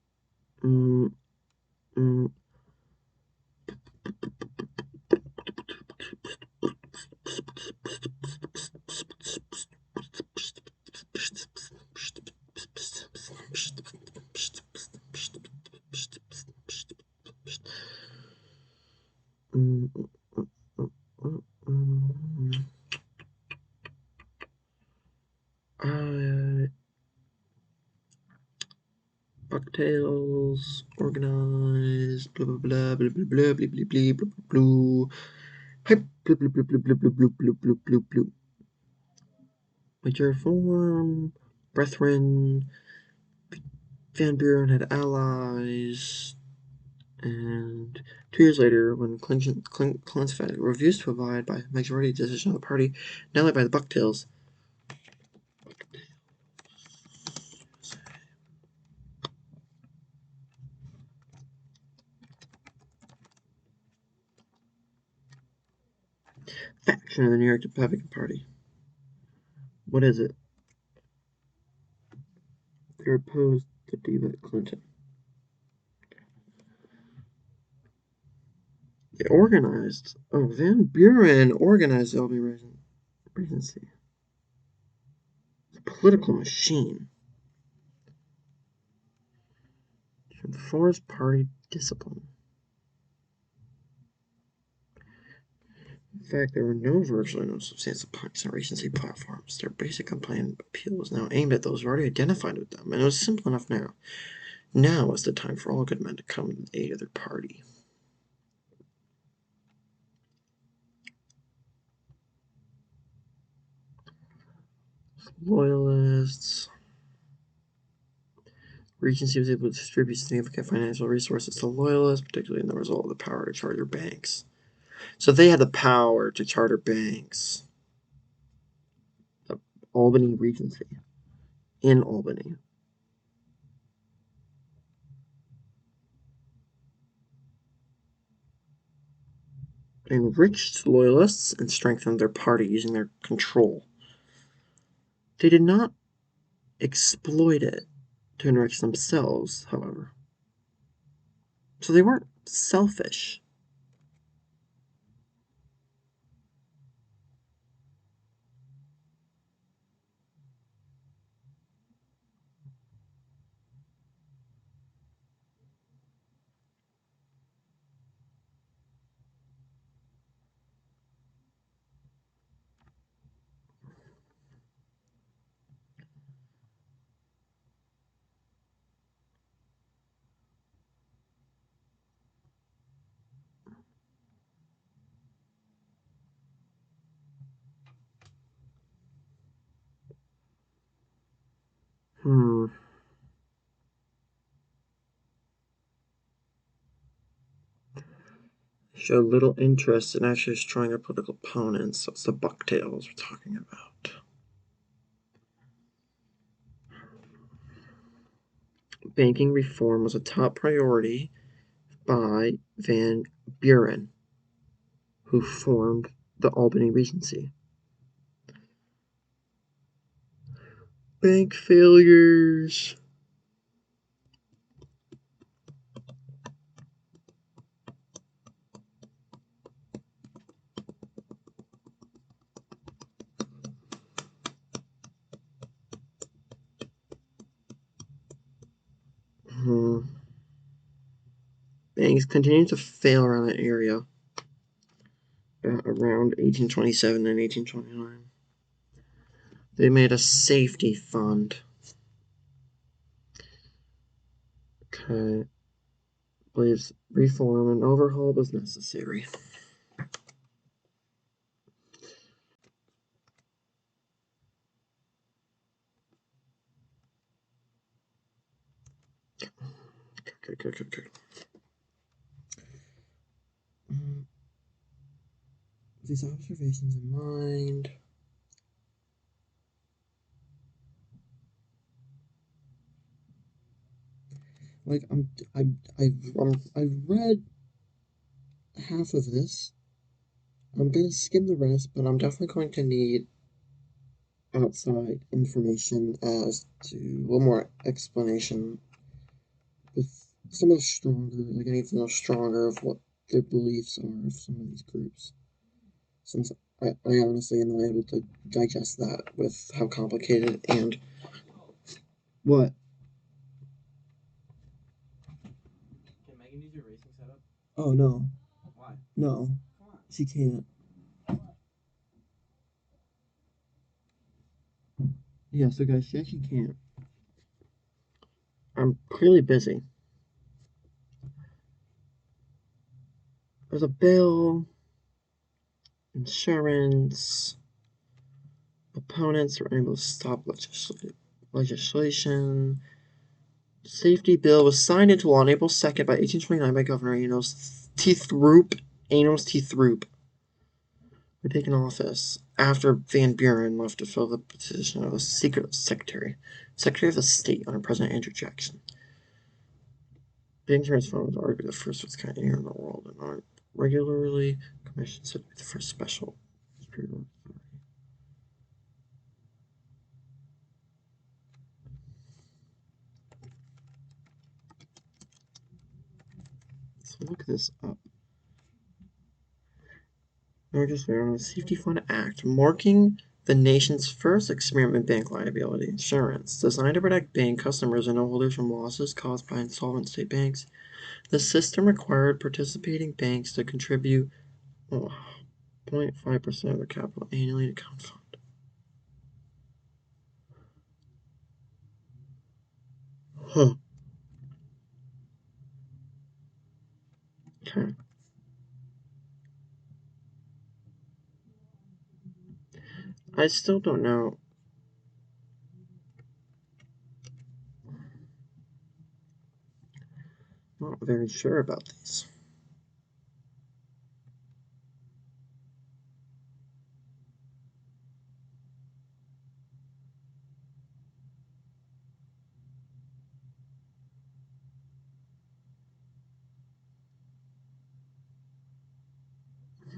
mm, mm. Bucktails, organized, blah blah blah blah blah blah blah blah blah blah blah. Hype, blah blah blah blah blah blah blah blah blah blah blah. Major form, brethren, Van Buren had allies, and 2 years later, when Clinton refused to abide by a majority decision of the party, now led by the Bucktails, faction of the New York Republican Party. What is it? They're opposed to David Clinton. They organized. Oh, Van Buren organized the Albany Regency. The political machine. Forest Party discipline. In fact, there were virtually no substantial points in Regency platforms. Their basic complaint appeal was now aimed at those who already identified with them, and it was simple enough now. Now was the time for all good men to come to the aid of their party. Loyalists. Regency was able to distribute significant financial resources to loyalists, particularly in the result of the power to charter banks. So they had the power to charter banks. The Albany Regency. In Albany. They enriched loyalists and strengthened their party using their control. They did not exploit it to enrich themselves, however. So they weren't selfish. Showed little interest in actually destroying their political opponents. That's the bucktails we're talking about. Banking reform was a top priority by Van Buren, who formed the Albany Regency. Bank failures. Banks continued to fail around that area around 1827 and 1829. They made a safety fund. Okay. Believes reform and overhaul was necessary. Okay. These observations in mind. Like I've read half of this. I'm gonna skim the rest, but I'm definitely going to need outside information as to a little more explanation with some of the stronger. Like I need to know stronger of what their beliefs are of some of these groups, since I honestly am not able to digest that with how complicated and what. Can Megan use your racing setup? Oh no. Why? No. Come on. She can't. Yeah, so guys, she actually can't. I'm clearly busy. There's a bill, insurance, opponents are unable to stop legislation. Safety bill was signed into law on April 2nd by 1829 by Governor Amos T. Throop. Who taken office after Van Buren left to fill the position of a secret secretary of the state under President Andrew Jackson. The insurance fund was arguably the first of its kind anywhere in the world, and regularly commissioned said to be the first special So look this up. The Safety Fund Act, marking the nation's first experiment bank liability insurance, designed to protect bank customers and holders from losses caused by insolvent state banks. The system required participating banks to contribute 0.5% of their capital annually to account fund. Huh. Okay. I still don't know. Not very sure about these.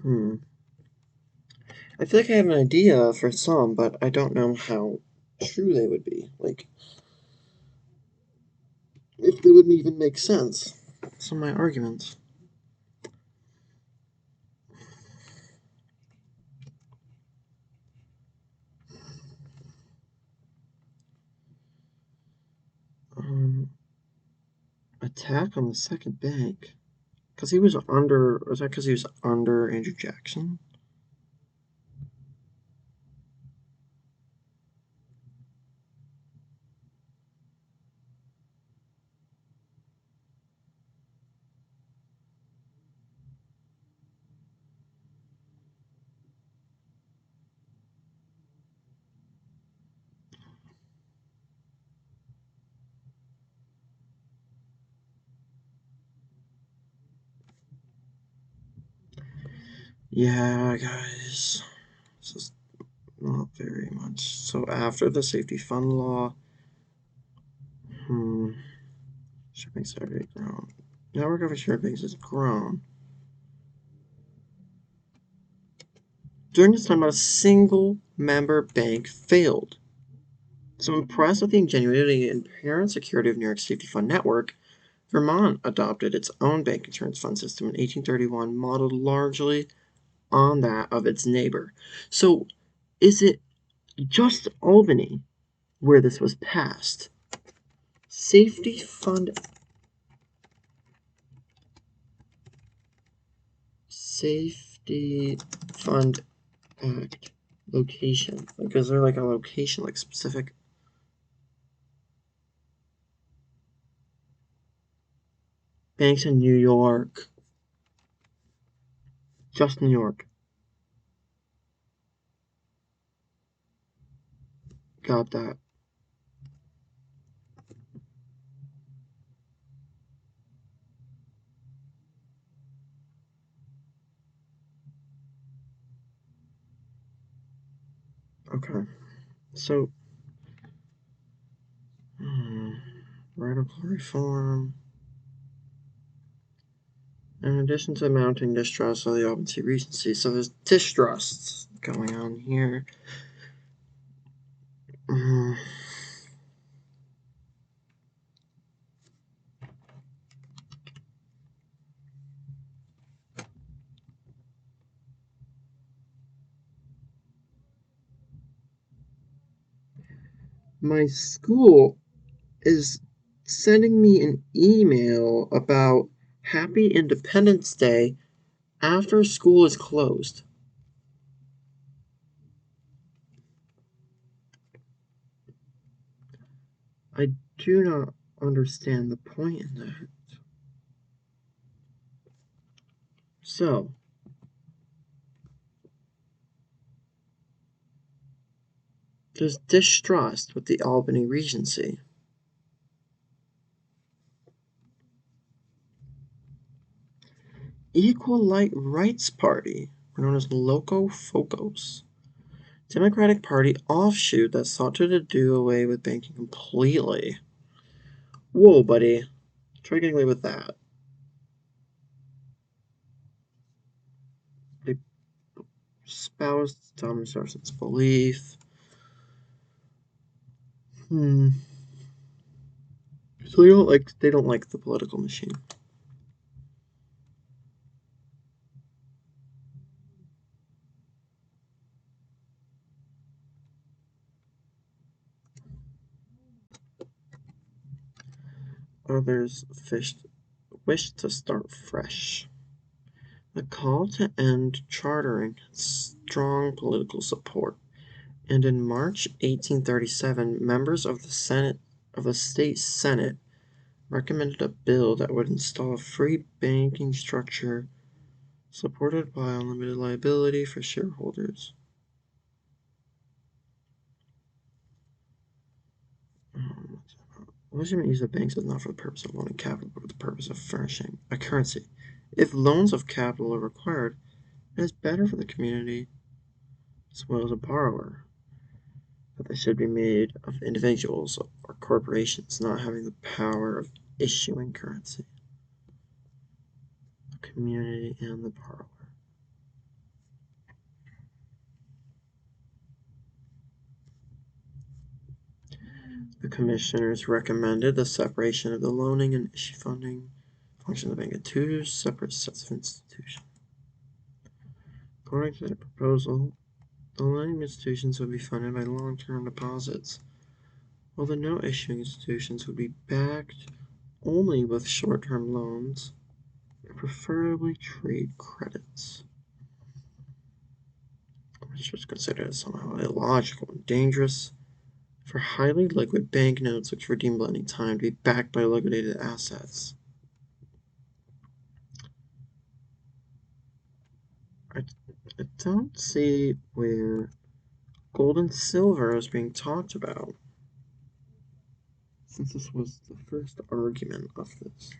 Hmm. I feel like I have an idea for some, but I don't know how true they would be. Like, if they would even make sense. Some of my arguments. Um, Attack on the second bank. Because he was under. Was that because he was under Andrew Jackson? Yeah, guys. This is not very much. So after the safety fund law, hmm, shipping survey grown. Network of assured banks has grown. During this time, not a single member bank failed. So impressed with the ingenuity and apparent security of New York's safety fund network, Vermont adopted its own bank insurance fund system in 1831, modeled largely on that of its neighbor. So is it just Albany where this was passed? Safety Fund Safety Fund Act location. Like, is there like a location, like specific banks in New York? Just New York. Got that. Okay. So, hmm, radical reform. In addition to mounting distrust of the Albany Regency, so there's distrust going on here. Mm. My school is sending me an email about Happy Independence Day after school is closed. I do not understand the point in that. So, there's distrust with the Albany Regency. Equal Light Rights Party, known as Loco Focos, Democratic Party offshoot that sought to do away with banking completely. Whoa, buddy. Try getting away with that. They espoused Thomas Jefferson's belief. Hmm. So they don't like the political machine. Others wished to start fresh. The call to end chartering had strong political support, and in March 1837, members of the state Senate recommended a bill that would install a free banking structure supported by unlimited liability for shareholders. Legitimate use of banks is not for the purpose of loaning capital, but for the purpose of furnishing a currency. If loans of capital are required, it is better for the community, as well as a borrower, that they should be made of individuals or corporations not having the power of issuing currency. The community and the borrower. The commissioners recommended the separation of the loaning and issue funding function of the bank in two separate sets of institutions. According to the proposal, the lending institutions would be funded by long-term deposits, while the note-issuing institutions would be backed only with short-term loans, preferably trade credits, which was considered somehow illogical and dangerous for highly liquid banknotes which redeemable at any time to be backed by liquidated assets. I, I don't see where gold and silver is being talked about, since this was the first argument of this.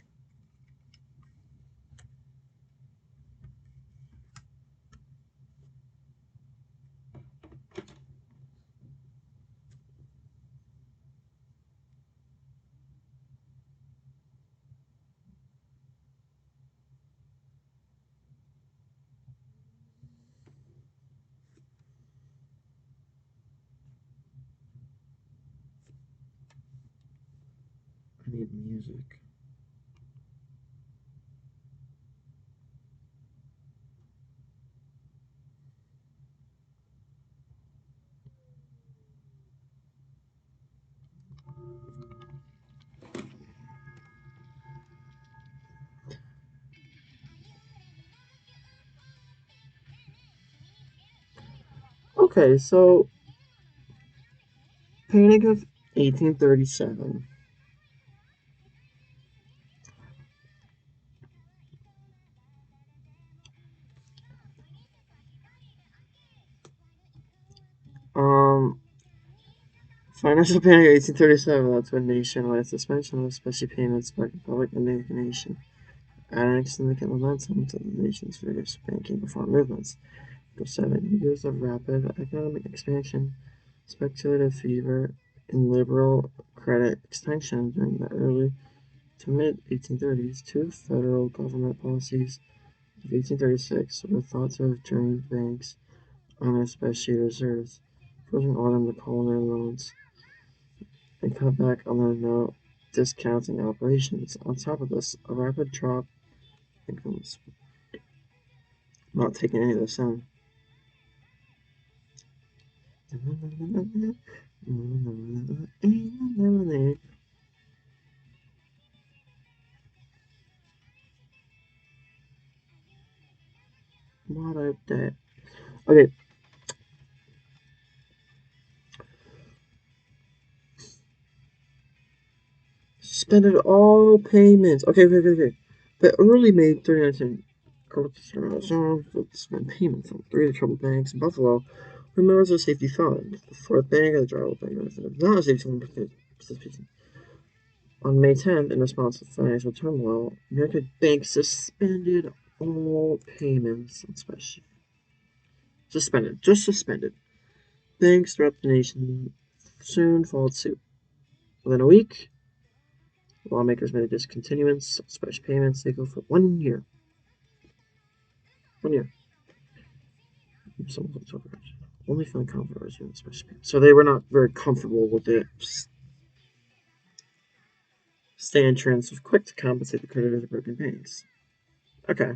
I need music. Okay, so Panic of 1837. Um, Financial Panic of 1837 led to a nationwide suspension of special payments by the public indignation, adding significant momentum to the nation's various banking reform movements. After 7 years of rapid economic expansion, speculative fever, and liberal credit extension during the early to mid 1830s, two federal government policies of 1836 were thought to have drained banks on their special reserves, forcing all of them to call their loans and cut back on their note discounting operations. On top of this, a rapid drop in incomes. Not taking any of this in. What a day. Okay, suspended all payments. Okay. But early May 2019, suspend payments on three of the troubled banks in Buffalo were members of the safety fund. The fourth bank, the troubled bank, was not a safety fund participation. On May 10th, in response to financial turmoil, American banks suspended all payments on special. Just suspended. Banks throughout the nation soon followed suit. Within a week, lawmakers made a discontinuance of special payments. They go for 1 year. 1 year. Only feeling comfortable resuming special payments. So they were not very comfortable with it. Stay in trends of quick to compensate the creditors of broken banks. Okay.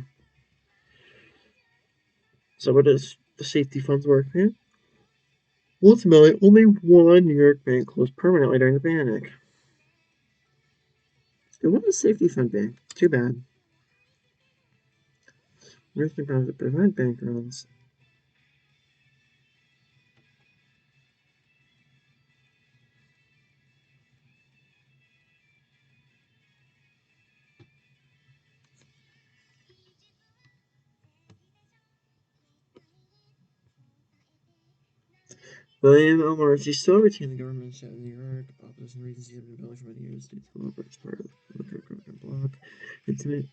So what does the safety funds work, man? Ultimately, only one New York bank closed permanently during the panic. It was a safety fund bank. Too bad. Risk and to prevent bank runs. William L. Marcy still retained the government shut in New York. Opposition Regency had been abolished by the United States developer as part of the Republican bloc. Intimate,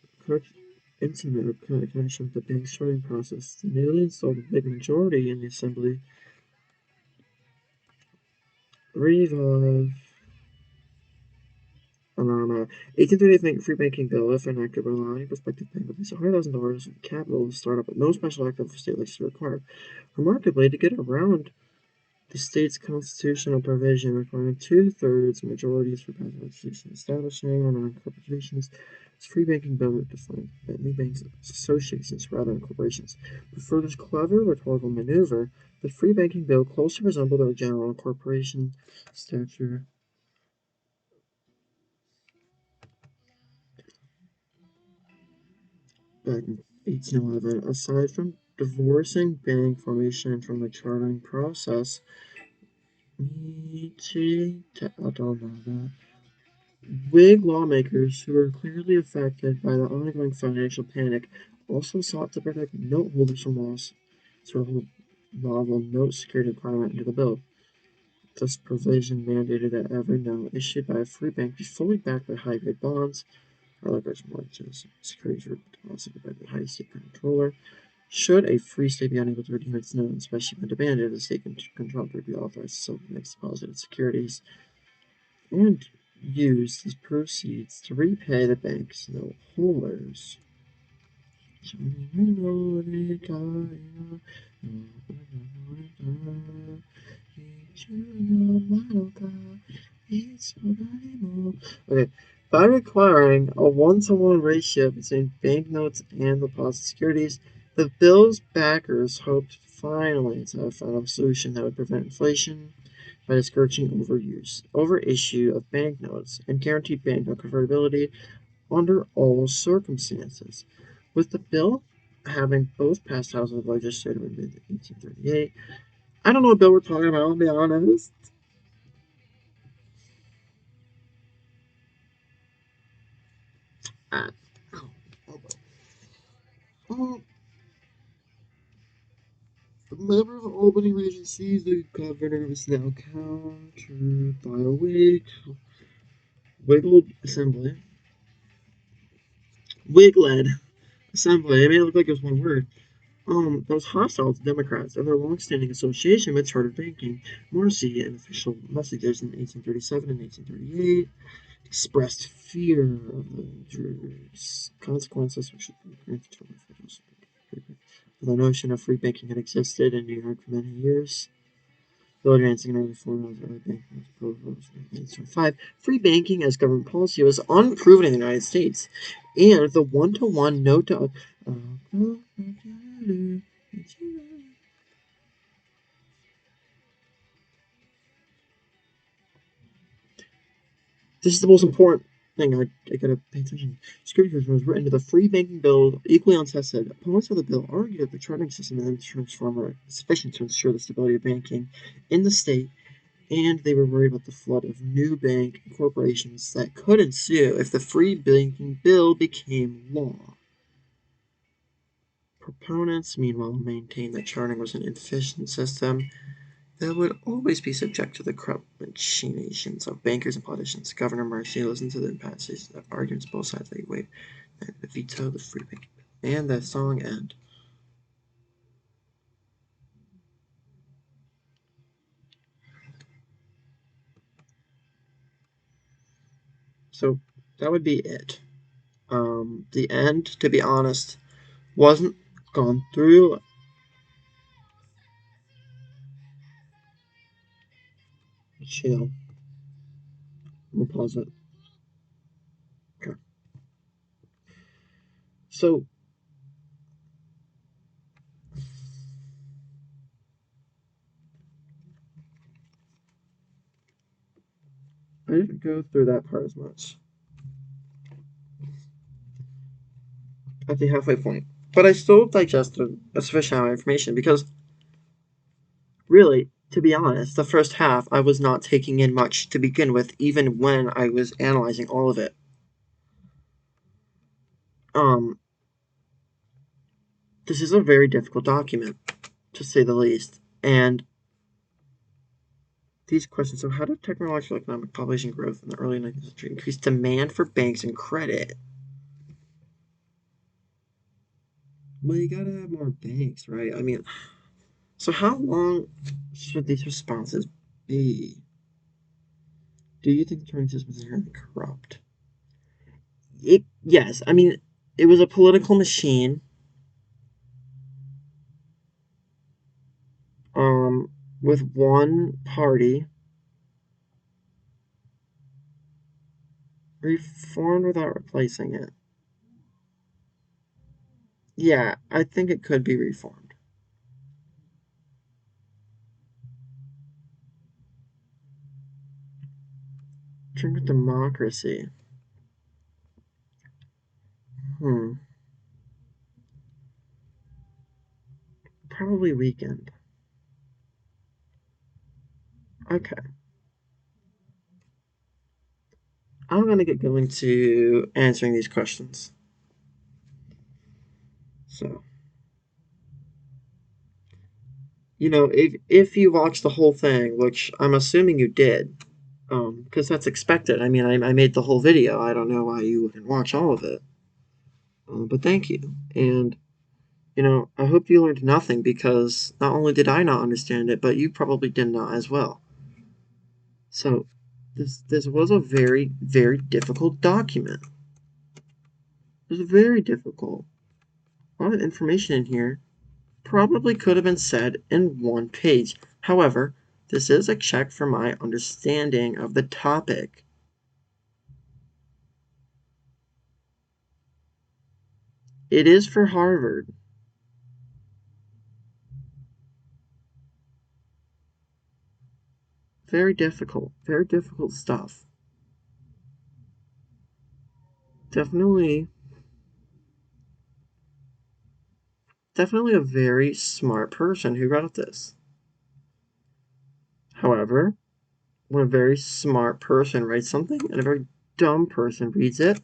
intimate connection with the bank's shorting process. The newly installed a big majority in the assembly revive. 1838 free banking bill, if enacted, would allow any prospective bank with at least $100,000 of capital to start up with no special act of state legislature required. Remarkably, to get around the state's constitutional provision requiring two-thirds majorities for passing legislation establishing or non-corporations, its free banking bill would define new banks as associations rather than corporations. But for this clever rhetorical maneuver, the free banking bill closely resembled a general corporation statute back in 1811. Aside from divorcing bank formation from the chartering process, I don't know that. Whig lawmakers, who were clearly affected by the ongoing financial panic, also sought to protect note holders from loss through a novel note security requirement into the bill. This provision mandated that every note issued by a free bank be fully backed by high-grade bonds, or leveraged mortgages. Securities were deposited by the high state controller. Should a free state be unable to redeem its note, especially when demanded, the state controller would be authorized to sell the next deposited securities and use these proceeds to repay the bank's note holders. Okay, by requiring a one-to-one ratio between banknotes and deposit securities, the bill's backers hoped finally to have a final solution that would prevent inflation by discouraging overissue of banknotes, and guaranteed banknote convertibility under all circumstances. With the bill having both passed Houses of Legislature in mid 1838, I don't know what bill we're talking about, I'll be honest. Uh, oh, oh, oh. The member of the Albany Regency, the governor, was now countered by a wiggled assembly. Wig-led assembly. It made it look like it was one word. That was hostile to Democrats and their long-standing association with chartered banking. Morrissey, in official messages in 1837 and 1838, expressed fear of the consequences which should be granted to individuals. The notion of free banking had existed in New York for many years. Bill advancing an early form of early banking was proposed in 1825. Free banking as government policy was unproven in the United States, and the one-to-one note to this is the most important thing I gotta pay attention. Security provision was written to the free banking bill equally untested. Opponents of the bill argued that the chartering system and insurance reform were sufficient to ensure the stability of banking in the state, and they were worried about the flood of new bank corporations that could ensue if the free banking bill became law. Proponents, meanwhile, maintained that chartering was an inefficient system that would always be subject to the corrupt machinations of bankers and politicians. Governor Marcy listened to the passages of arguments both sides laid weight and veto the free banking bill. And the song end. So that would be it. The end, to be honest, wasn't gone through. Chill. We'll pause it. Okay. So I didn't go through that part as much. at the halfway point. But I still digested a sufficient amount of information because, really, to be honest, the first half I was not taking in much to begin with, even when I was analyzing all of it. Um, this is a very difficult document, to say the least. And these questions, so how did technological economic population growth in the early 19th century increase demand for banks and credit? Well, you gotta have more banks, right? I mean, so how long should these responses be? Do you think the turning system is inherently corrupt? Yes, I mean, it was a political machine, um, with one party reformed without replacing it. Yeah, I think it could be reformed. Drink with democracy. Hmm. Probably weakened. Okay. I'm gonna get going to answering these questions. So, if you watched the whole thing, which I'm assuming you did, because that's expected. I mean, I made the whole video. I don't know why you wouldn't watch all of it. But thank you. And, I hope you learned nothing because not only did I not understand it, but you probably did not as well. So, this was a very, very difficult document. It was very difficult. A lot of information in here probably could have been said in one page. However, this is a check for my understanding of the topic. It is for Harvard. Very difficult stuff. Definitely, definitely a very smart person who wrote this. However, when a very smart person writes something and a very dumb person reads it,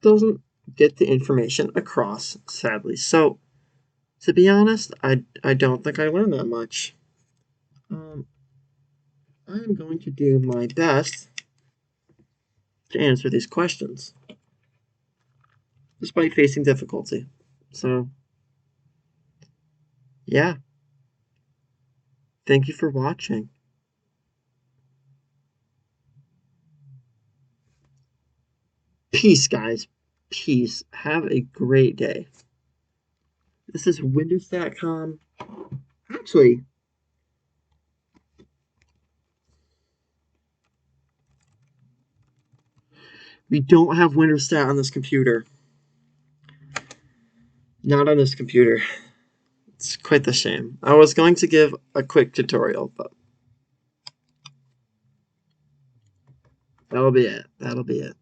doesn't get the information across, sadly. So, to be honest, I don't think I learned that much. Um, I am going to do my best to answer these questions, despite facing difficulty. So, yeah, thank you for watching. Peace, guys. Peace. Have a great day. This is Windows.com. Actually, we don't have WindorsStat on this computer. Not on this computer. It's quite the shame. I was going to give a quick tutorial, but that'll be it. That'll be it.